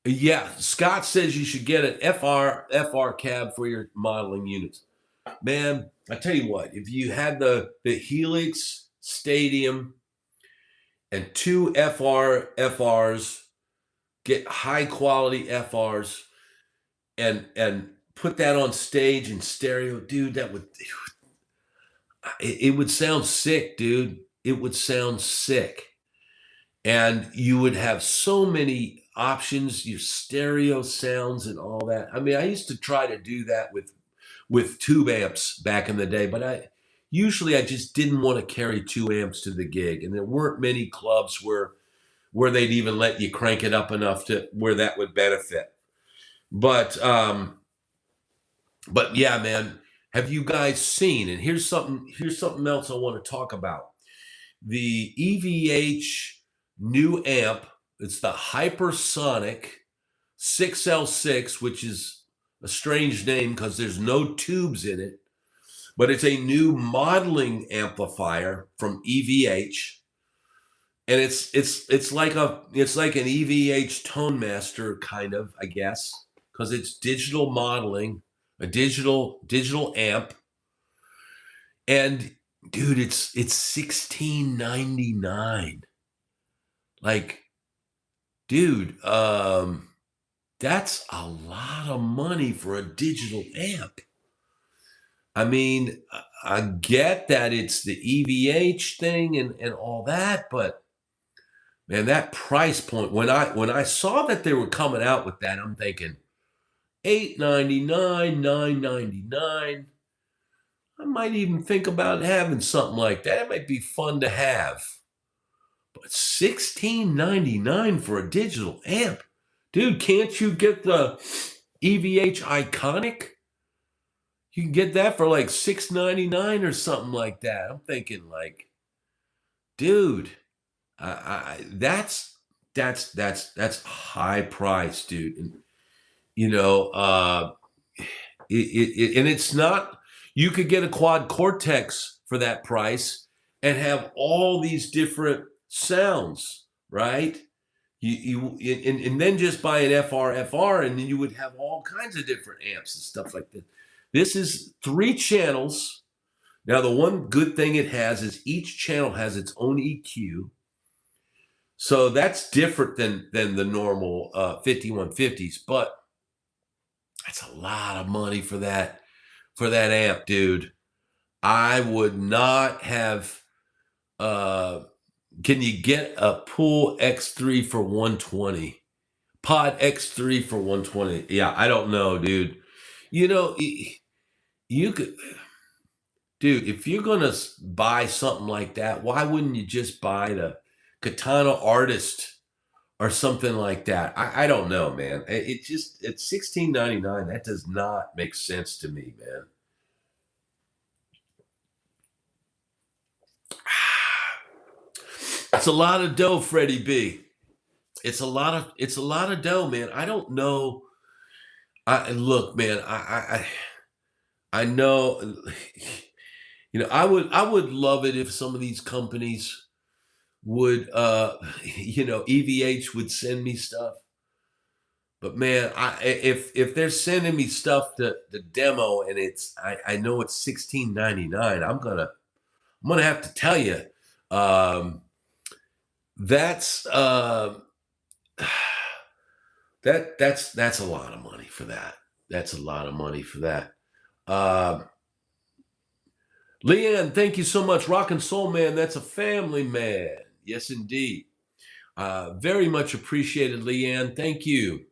Yeah, Scott says you should get an FR cab for your modeling units. Man, I tell you what, if you had the Helix Stadium and two FRs, get high quality FRs, and put that on stage in stereo, dude, it would sound sick, dude. It would sound sick. And you would have so many options, your stereo sounds and all that. I mean, I used to try to do that with tube amps back in the day, but I just didn't want to carry 2 amps to the gig. And there weren't many clubs where they'd even let you crank it up enough to where that would benefit. But yeah, man, have you guys seen, and here's something else I want to talk about. The EVH new amp, it's the Hypersonic 6L6, which is a strange name because there's no tubes in it, but it's a new modeling amplifier from EVH. And it's like an EVH Tone Master kind of, I guess, because it's digital modeling, a digital amp. And dude, it's $16.99. Like, dude, that's a lot of money for a digital amp. I mean, I get that it's the EVH thing and all that, but man, that price point, when I saw that they were coming out with that, I'm thinking $8.99, $9.99. I might even think about having something like that. It might be fun to have. But $16.99 for a digital amp. Dude, can't you get the EVH Iconic? You can get that for like $6.99 or something like that. I'm thinking like, dude, that's that's high price, dude. And you know, and it's not. You could get a quad Cortex for that price and have all these different sounds, right? And then just buy an FR, and then you would have all kinds of different amps and stuff like that. This is 3 channels. Now, the one good thing it has is each channel has its own EQ. So that's different than the normal 5150s, but that's a lot of money for that amp, dude. I would not have can you get a Pool X3 for 120? Pod X3 for 120? Yeah, I don't know, dude. You know, you could, dude, if you're gonna buy something like that, why wouldn't you just buy the Katana Artist or something like that? I don't know, man. It just, at $16.99, that does not make sense to me, man. It's a lot of dough, Freddie B. It's a lot of dough, man. I don't know. Look, man. I know. You know, I would love it if some of these companies would, you know, EVH would send me stuff. But man, if they're sending me stuff to the demo and I know it's $16.99, I'm gonna have to tell you, that's that's a lot of money for that. That's a lot of money for that. Leanne, thank you so much. Rock and Soul Man, that's a family man. Yes, indeed. Very much appreciated, Leanne. Thank you.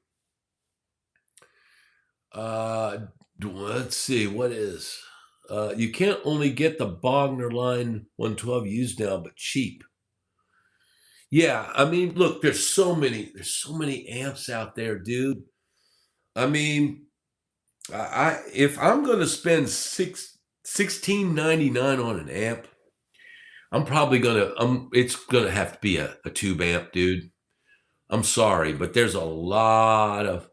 Let's see, what is? You can't only get the Bogner Line 112 used now, but cheap. Yeah, I mean, look, there's so many amps out there, dude. I mean, if I'm gonna spend $16.99 on an amp, I'm probably it's gonna have to be a tube amp, dude. I'm sorry, but there's a lot of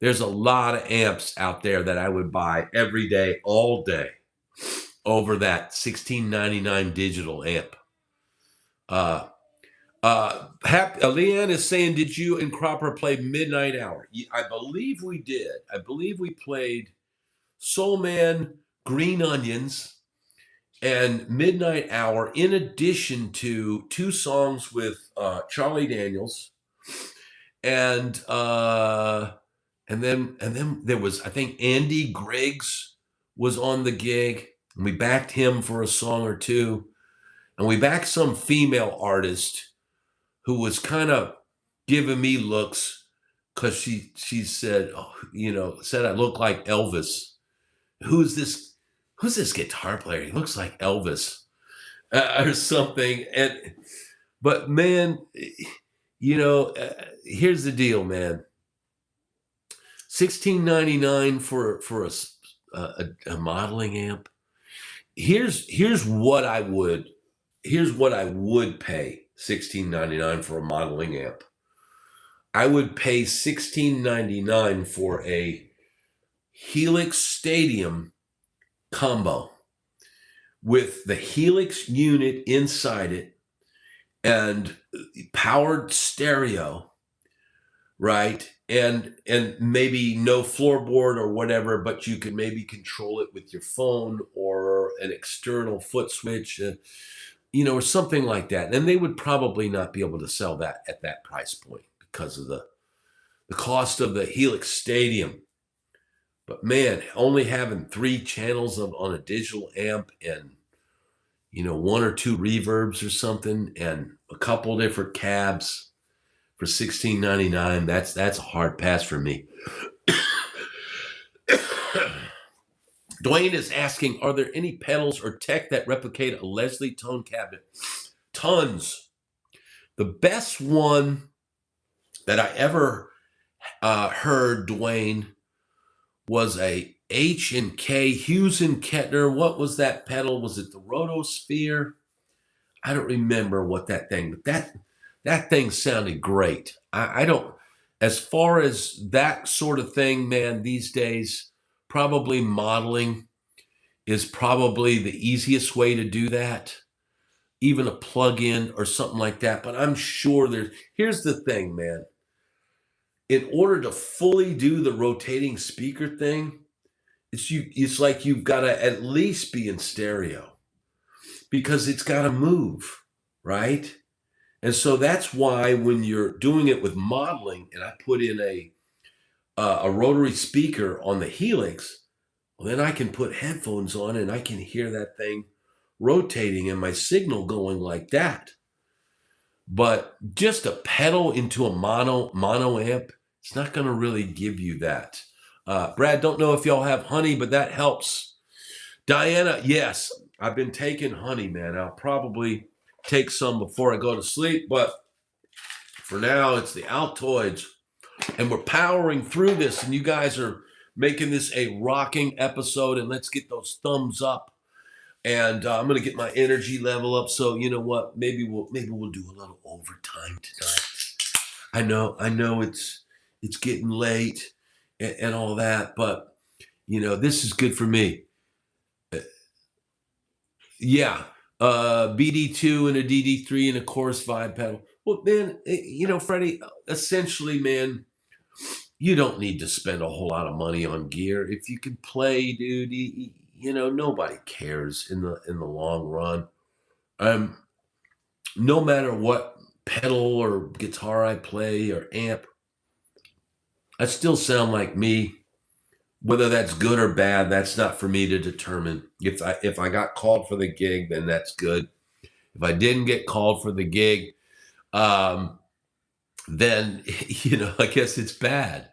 amps out there that I would buy every day, all day, over that $16.99 digital amp. Leanne is saying, did you and Cropper play Midnight Hour? I believe we did. I believe we played Soul Man, Green Onions, and Midnight Hour, in addition to 2 songs with Charlie Daniels, and then there was, I think, Andy Griggs was on the gig, and we backed him for a song or 2, and we backed some female artist who was kind of giving me looks because she said, oh, you know, said I look like Elvis. Who's this guitar player? He looks like Elvis or something. But man, you know, here's the deal, man. $16.99 for a modeling amp. Here's what I would pay $16.99 for a modeling amp. I would pay $16.99 for a Helix Stadium combo with the Helix unit inside it and powered stereo, right? And maybe no floorboard or whatever, but you can maybe control it with your phone or an external foot switch, you know, or something like that. And they would probably not be able to sell that at that price point because of the cost of the Helix Stadium. But man, only having 3 channels on a digital amp and, you know, 1 or 2 reverbs or something and a couple different cabs for $16.99, that's a hard pass for me. Dwayne is asking, are there any pedals or tech that replicate a Leslie tone cabinet? Tons. The best one that I ever heard, Dwayne, was a H&K, Hughes and Kettner. What was that pedal? Was it the Rotosphere? I don't remember what that thing, but that thing sounded great. I don't, as far as that sort of thing, man, these days, probably modeling is probably the easiest way to do that, even a plug-in or something like that. But I'm sure here's the thing, man. In order to fully do the rotating speaker thing, it's like you've got to at least be in stereo because it's got to move, right? And so that's why when you're doing it with modeling, and I put in a rotary speaker on the Helix, well, then I can put headphones on and I can hear that thing rotating and my signal going like that. But just a pedal into a mono amp, it's not going to really give you that. Brad, don't know if y'all have honey, but that helps. Diana, yes, I've been taking honey, man. I'll probably take some before I go to sleep, but for now, it's the Altoids, and we're powering through this, and you guys are making this a rocking episode, and let's get those thumbs up. And I'm gonna get my energy level up. So you know what? Maybe we'll do a little overtime tonight. I know it's getting late and all that, but you know this is good for me. Yeah, BD2 and a DD3 and a chorus vibe pedal. Well, man, you know, Freddie, essentially, man, you don't need to spend a whole lot of money on gear if you can play, dude. You know, nobody cares in the long run. No matter what pedal or guitar I play or amp, I still sound like me. Whether that's good or bad, that's not for me to determine. If I got called for the gig, then that's good. If I didn't get called for the gig, then you know, I guess it's bad.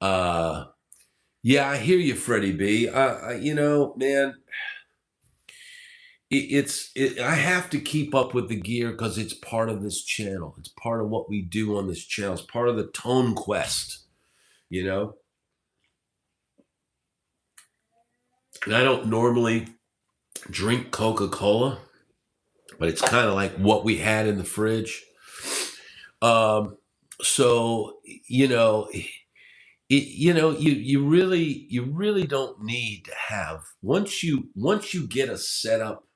Yeah, I hear you, Freddie B. You know, man, I have to keep up with the gear because it's part of this channel. It's part of what we do on this channel. It's part of the tone quest, you know. And I don't normally drink Coca-Cola, but it's kind of like what we had in the fridge. So you know, you really don't need to have once you get a setup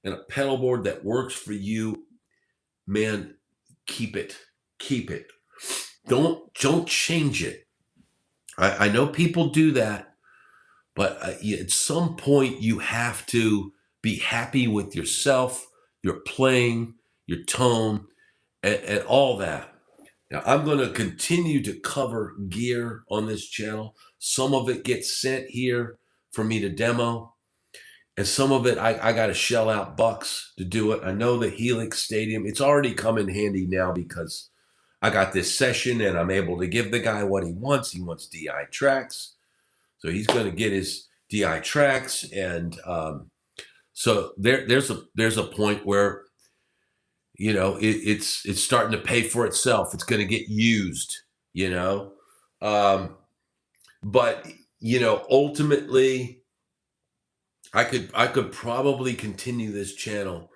and a pedal board that works for you, man, keep it. Don't change it. I know people do that, but at some point you have to be happy with yourself, your playing, your tone, and all that. Now, I'm going to continue to cover gear on this channel. Some of it gets sent here for me to demo, and some of it I got to shell out bucks to do it. I know the Helix Stadium, it's already come in handy now because I got this session and I'm able to give the guy what he wants. He wants DI tracks. So he's going to get his DI tracks. And so there's a point where, you know, it's starting to pay for itself. It's going to get used, you know. But, you know, ultimately, I could probably continue this channel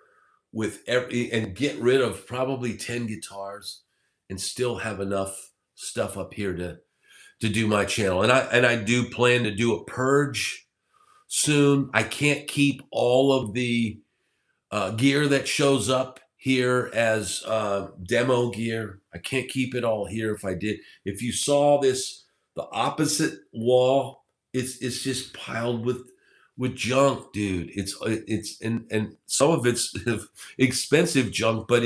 with and get rid of probably 10 guitars and still have enough stuff up here to do my channel. And I do plan to do a purge soon. I can't keep all of the gear that shows up here as demo gear. I can't keep it all here. If I did, if you saw this, the opposite wall, it's just piled with junk, dude. It's and some of it's expensive junk, but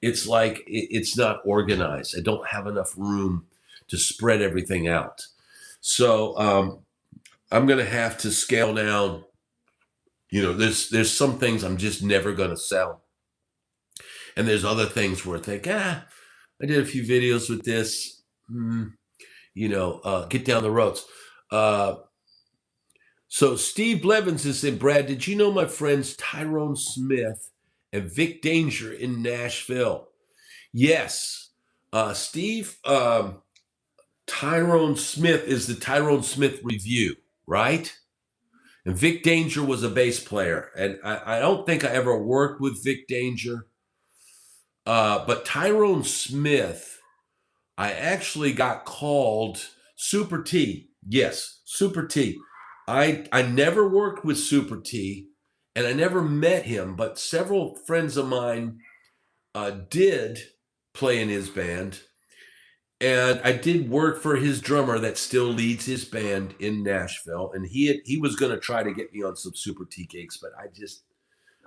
it's like it's not organized. I don't have enough room to spread everything out. So I'm gonna have to scale down. You know, there's some things I'm just never gonna sell, and there's other things where I think, I did a few videos with this. You know, get down the roads. So Steve Blevins has said, Brad, did you know my friends Tyrone Smith and Vic Danger in Nashville? Yes. Steve, Tyrone Smith is the Tyrone Smith Review, right? And Vic Danger was a bass player. And I don't think I ever worked with Vic Danger. But Tyrone Smith, I actually got called Super T. Yes, Super T. I never worked with Super T, and I never met him, but several friends of mine did play in his band. And I did work for his drummer that still leads his band in Nashville. And he was going to try to get me on some Super T gigs, but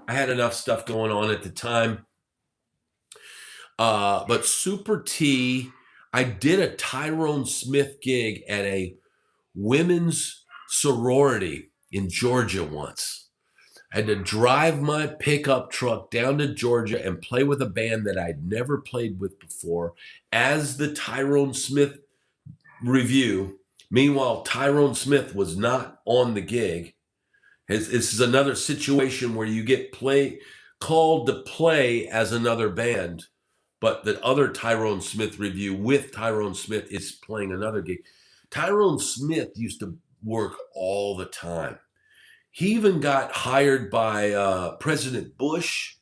I had enough stuff going on at the time. But Super T, I did a Tyrone Smith gig at a women's sorority in Georgia once. I had to drive my pickup truck down to Georgia and play with a band that I'd never played with before as the Tyrone Smith review. Meanwhile, Tyrone Smith was not on the gig. This is another situation where you get called to play as another band, but the other Tyrone Smith review with Tyrone Smith is playing another gig. Tyrone Smith used to work all the time. He even got hired by President Bush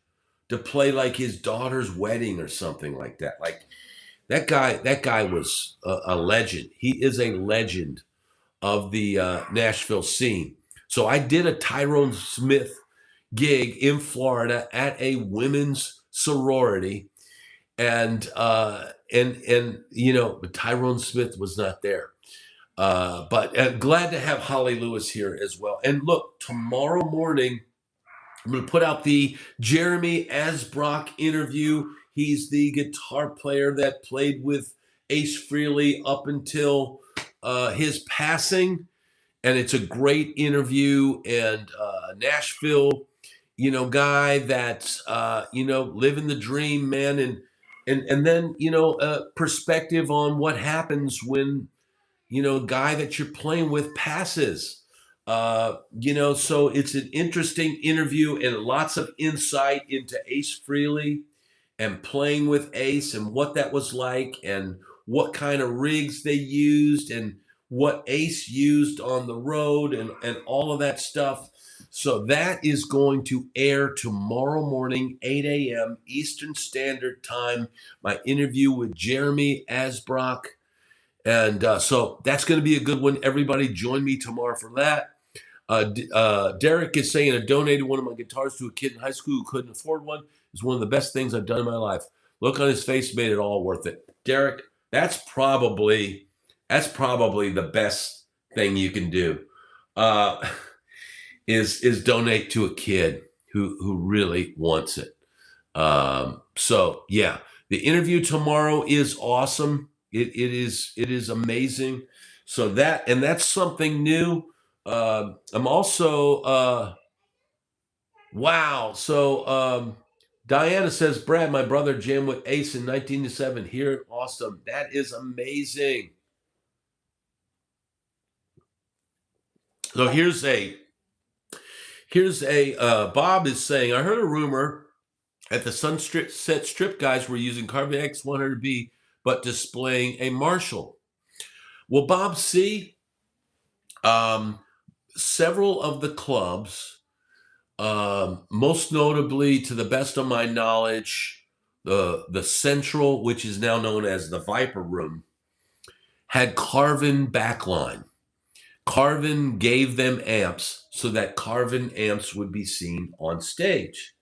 to play like his daughter's wedding or something like that. Like that guy was a legend. He is a legend of the Nashville scene. So I did a Tyrone Smith gig in Florida at a women's sorority, and you know, Tyrone Smith was not there. But glad to have Holly Lewis here as well. And look, tomorrow morning, I'm going to put out the Jeremy Asbrock interview. He's the guitar player that played with Ace Frehley up until his passing. And it's a great interview. And Nashville, you know, guy that's, you know, living the dream, man. And then, you know, perspective on what happens when, you know, guy that you're playing with passes. You know, so it's an interesting interview and lots of insight into Ace Frehley and playing with Ace and what that was like and what kind of rigs they used and what Ace used on the road and all of that stuff. So that is going to air tomorrow morning, 8 a.m. Eastern Standard Time, my interview with Jeremy Asbrock. And so that's going to be a good one. Everybody join me tomorrow for that. Derek is saying, I donated one of my guitars to a kid in high school who couldn't afford one. It's one of the best things I've done in my life. Look on his face made it all worth it. Derek, that's probably the best thing you can do. Is donate to a kid who really wants it. So yeah, the interview tomorrow is awesome. It is amazing. So that's something new. I'm also wow. So Diana says, Brad, my brother jammed with Ace in 1997 here in Austin. That is amazing. So here's a Bob is saying, I heard a rumor at the Sunset Strip guys were using Carvin X100B, but displaying a Marshall. Well, Bob, see, several of the clubs, most notably, to the best of my knowledge, the Central, which is now known as the Viper Room, had Carvin backline. Carvin gave them amps so that Carvin amps would be seen on stage.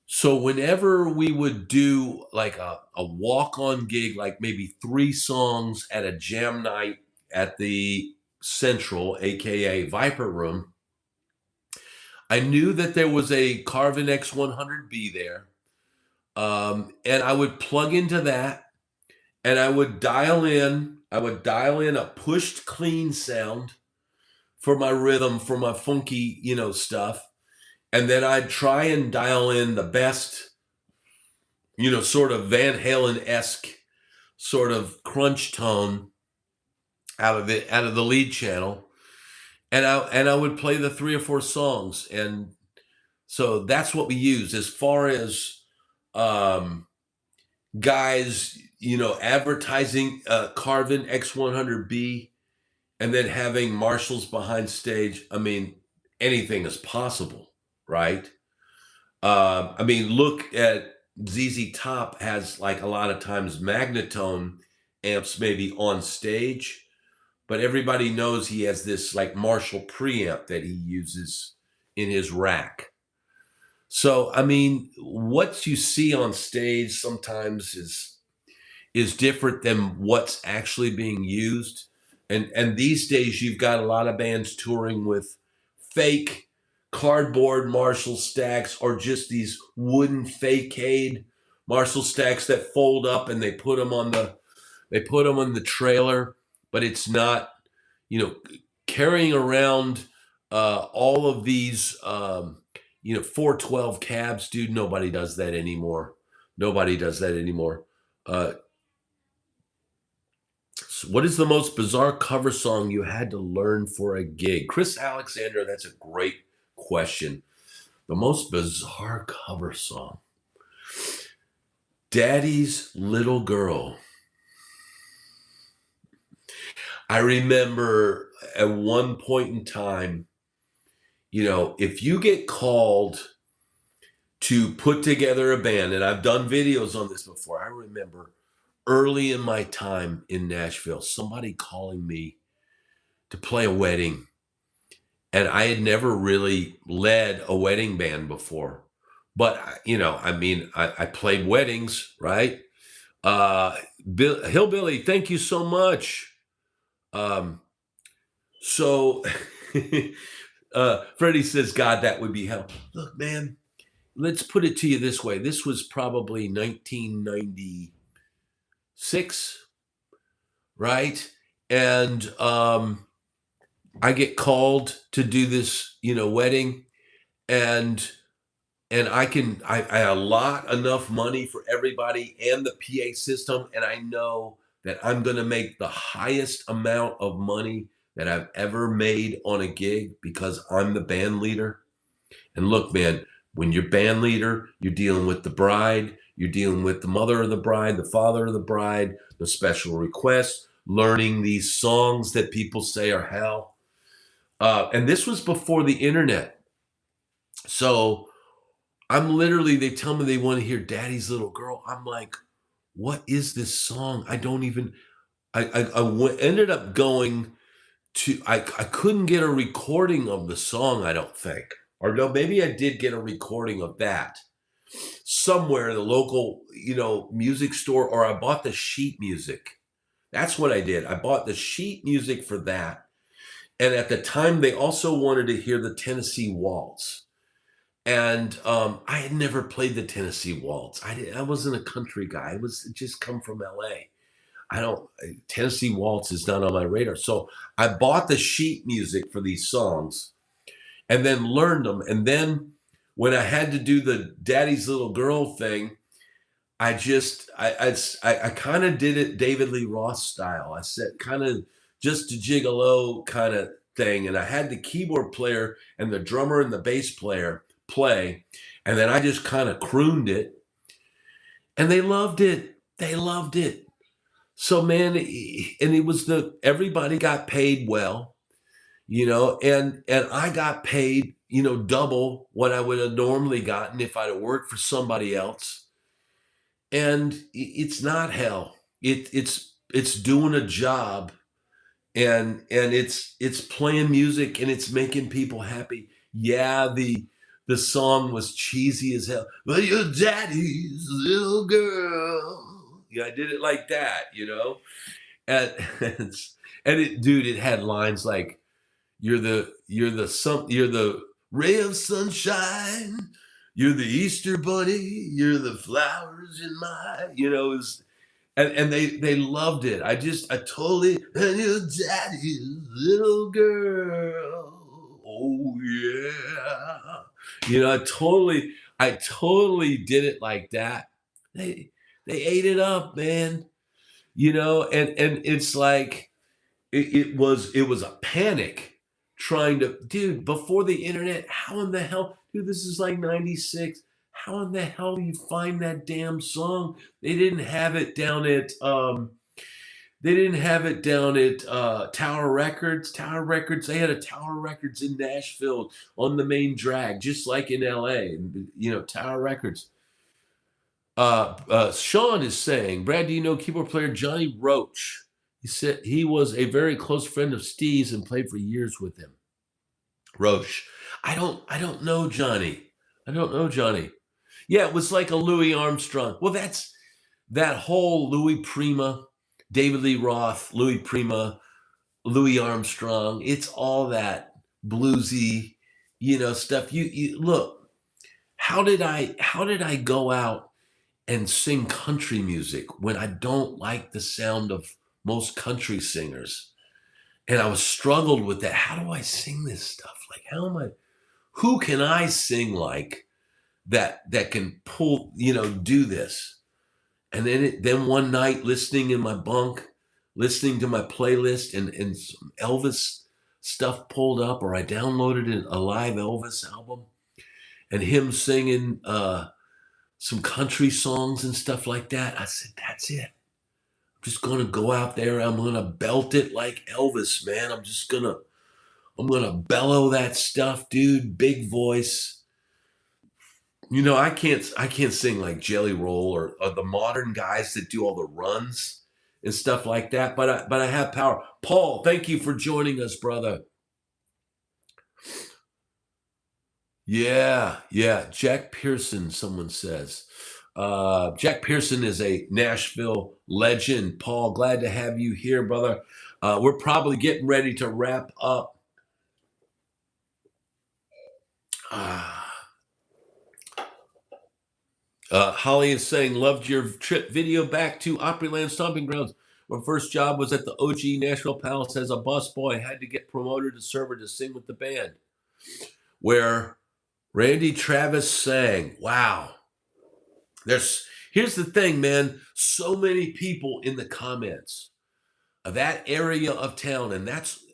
So whenever we would do like a walk-on gig, like maybe 3 songs at a jam night at the Central, aka Viper Room, I knew that there was a Carvin X100B there, and I would plug into that, and I would dial in a pushed clean sound for my rhythm, for my funky, you know, stuff. And then I'd try and dial in the best, you know, sort of Van Halen-esque sort of crunch tone out of the lead channel. And I would play the 3 or 4 songs. And so that's what we use as far as guys, you know, advertising Carvin X100B and then having Marshalls behind stage. I mean, anything is possible, right? I mean, look at ZZ Top has like a lot of times magnetone amps maybe on stage, but everybody knows he has this like Marshall preamp that he uses in his rack. So, I mean, what you see on stage sometimes is different than what's actually being used. And these days you've got a lot of bands touring with fake cardboard Marshall stacks or just these wooden fake-aid Marshall stacks that fold up and they put them on the trailer, but it's not, carrying around all of these 412 cabs, dude. Nobody does that anymore. Nobody does that anymore. So what is the most bizarre cover song you had to learn for a gig? Chris Alexander, that's a great question. The most bizarre cover song. Daddy's Little Girl. I remember at one point in time, if you get called to put together a band, and I've done videos on this before, I remember early in my time in Nashville, somebody calling me to play a wedding. And I had never really led a wedding band before. But, I played weddings, right? Hillbilly, thank you so much. So Freddie says, God, that would be hell. Look, man, let's put it to you this way. This was probably 1996, right? And I get called to do this, wedding, and I allot enough money for everybody and the PA system, and I know that I'm going to make the highest amount of money that I've ever made on a gig because I'm the band leader. And look, man, when you're band leader, you're dealing with the bride, you're dealing with the mother of the bride, the father of the bride, the special requests, learning these songs that people say are hell. And this was before the internet. So I'm literally, they tell me they want to hear Daddy's Little Girl. I'm like, what is this song? I don't even, ended up going to, I couldn't get a recording of the song, I don't think. Or no, maybe I did get a recording of that somewhere in the local, music store, or I bought the sheet music. That's what I did. I bought the sheet music for that. And at the time, they also wanted to hear the Tennessee Waltz. And I had never played the Tennessee Waltz. I wasn't a country guy. I was just come from LA. Tennessee Waltz is not on my radar. So I bought the sheet music for these songs and then learned them. And then when I had to do the Daddy's Little Girl thing, I kind of did it David Lee Roth style. I said kind of just a gigolo kind of thing. And I had the keyboard player and the drummer and the bass player play. And then I just kind of crooned it. And they loved it. They loved it. So, man, and it was everybody got paid well, and I got paid, double what I would have normally gotten if I'd have worked for somebody else. And it's not hell. It's doing a job, and it's playing music, and it's making people happy. Yeah, the song was cheesy as hell. But your daddy's little girl. Yeah, I did it like that, and dude, it had lines like, you're the ray of sunshine, you're the Easter bunny, you're the flowers in my, and they loved it. I totally, and your daddy's little girl. Oh yeah. I totally did it like that. They ate it up, man. And it's like it was a panic trying to, dude, before the internet. How in the hell, dude, this is like 96. How in the hell do you find that damn song? They didn't have it down at Tower Records. They had a Tower Records in Nashville on the main drag, just like in LA. And Tower Records. Sean is saying, Brad, do you know keyboard player Johnny Roach? He said he was a very close friend of Steve's and played for years with him. Roach. I don't know Johnny. I don't know Johnny. Yeah, it was like a Louis Armstrong. Well, that's that whole Louis Prima, David Lee Roth, Louis Prima, Louis Armstrong. It's all that bluesy, stuff. You look, how did I go out and sing country music when I don't like the sound of most country singers? And I was struggled with that. How do I sing this stuff? Like, who can I sing like that can pull, do this? And then one night listening in my bunk, listening to my playlist and some Elvis stuff pulled up, or I downloaded a live Elvis album and him singing some country songs and stuff like that. I said, that's it. I'm just going to go out there. I'm going to belt it like Elvis, man. I'm going to bellow that stuff, dude. Big voice. I can't sing like Jelly Roll or the modern guys that do all the runs and stuff like that. But I have power. Paul, thank you for joining us, brother. Yeah. Jack Pearson, someone says. Jack Pearson is a Nashville legend. Paul, glad to have you here, brother. We're probably getting ready to wrap up. Holly is saying, loved your trip video back to Opryland Stomping Grounds. My first job was at the OG Nashville Palace as a busboy. Had to get promoted to server to sing with the band, where Randy Travis sang. Wow. Here's the thing, man. So many people in the comments of that area of town, and that's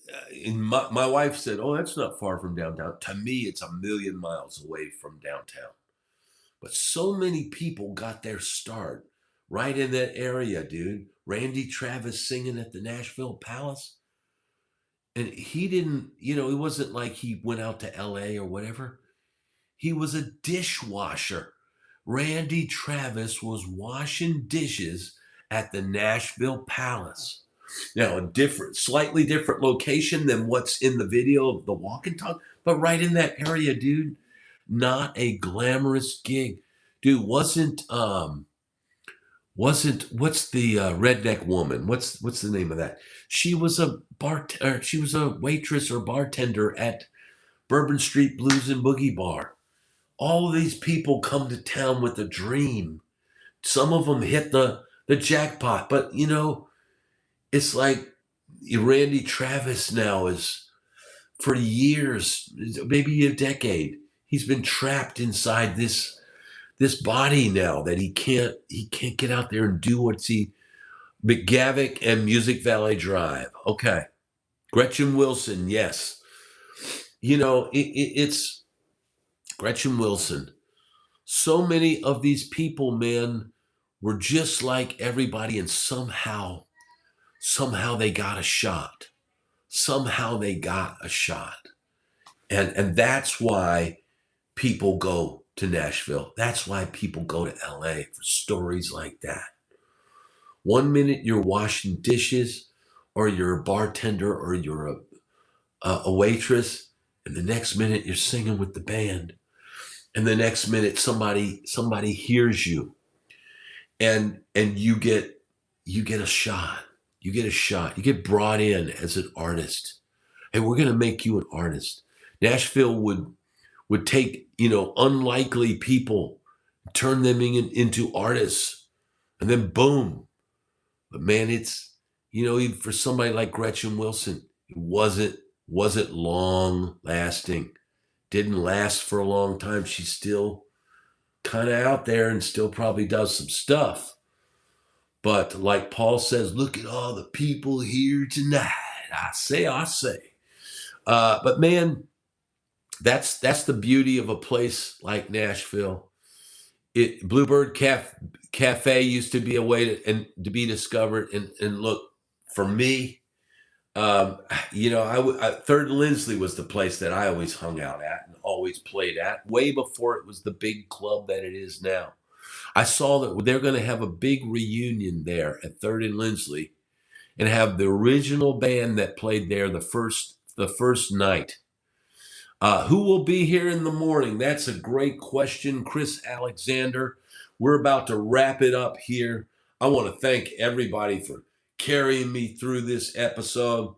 my wife said, oh, that's not far from downtown. To me, it's a million miles away from downtown. But so many people got their start right in that area, dude. Randy Travis singing at the Nashville Palace. And he didn't, it wasn't like he went out to LA or whatever. He was a dishwasher. Randy Travis was washing dishes at the Nashville Palace. Now, slightly different location than what's in the video of the walk and talk, but right in that area, dude. Not a glamorous gig. Dude, wasn't what's the redneck woman? What's the name of that? She was a waitress or bartender at Bourbon Street Blues and Boogie Bar. All of these people come to town with a dream. Some of them hit the jackpot, but it's like Randy Travis now is, for years, maybe a decade, he's been trapped inside this body now that he can't get out there and do what's McGavick and Music Valley Drive. Okay. Gretchen Wilson, yes. It's Gretchen Wilson. So many of these people, man, were just like everybody, and somehow they got a shot. Somehow they got a shot. And that's why people go to Nashville. That's why people go to LA, for stories like that. 1 minute you're washing dishes, or you're a bartender, or you're a waitress, and the next minute you're singing with the band, and the next minute somebody hears you, and you get a shot. You get a shot. You get brought in as an artist. Hey, we're going to make you an artist. Nashville would take, unlikely people, turn them into artists, and then boom. But man, it's, even for somebody like Gretchen Wilson, it wasn't long lasting. Didn't last for a long time. She's still kind of out there and still probably does some stuff. But like Paul says, look at all the people here tonight. I say. But man, that's the beauty of a place like Nashville. Bluebird Cafe used to be a way to be discovered. And look, for me, Third and Lindsley was the place that I always hung out at and always played at, way before it was the big club that it is now. I saw that they're going to have a big reunion there at 3rd and Lindsley and have the original band that played there the first night. Who will be here in the morning? That's a great question, Chris Alexander. We're about to wrap it up here. I want to thank everybody for carrying me through this episode.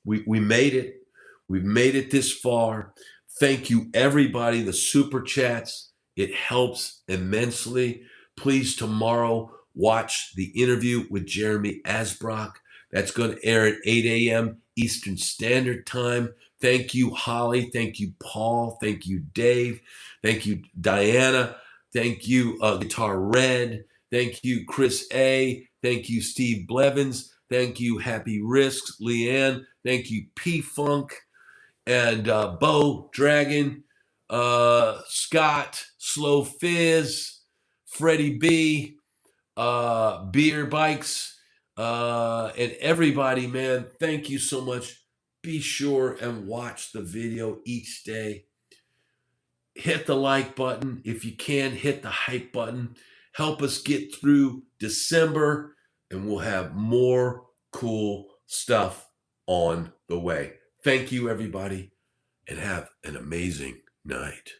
We made it. We've made it this far. Thank you, everybody. The super chats, it helps immensely. Please, tomorrow, watch the interview with Jeremy Asbrock. That's going to air at 8 a.m. Eastern Standard Time. Thank you, Holly. Thank you, Paul. Thank you, Dave. Thank you, Diana. Thank you, Guitar Red. Thank you, Chris A. Thank you, Steve Blevins. Thank you, Happy Risks, Leanne. Thank you, P-Funk and Bo Dragon, Scott, Slow Fizz, Freddie B, Beer Bikes, and everybody, man. Thank you so much. Be sure and watch the video each day. Hit the like button. If you can, hit the hype button. Help us get through December, and we'll have more cool stuff on the way. Thank you, everybody, and have an amazing night.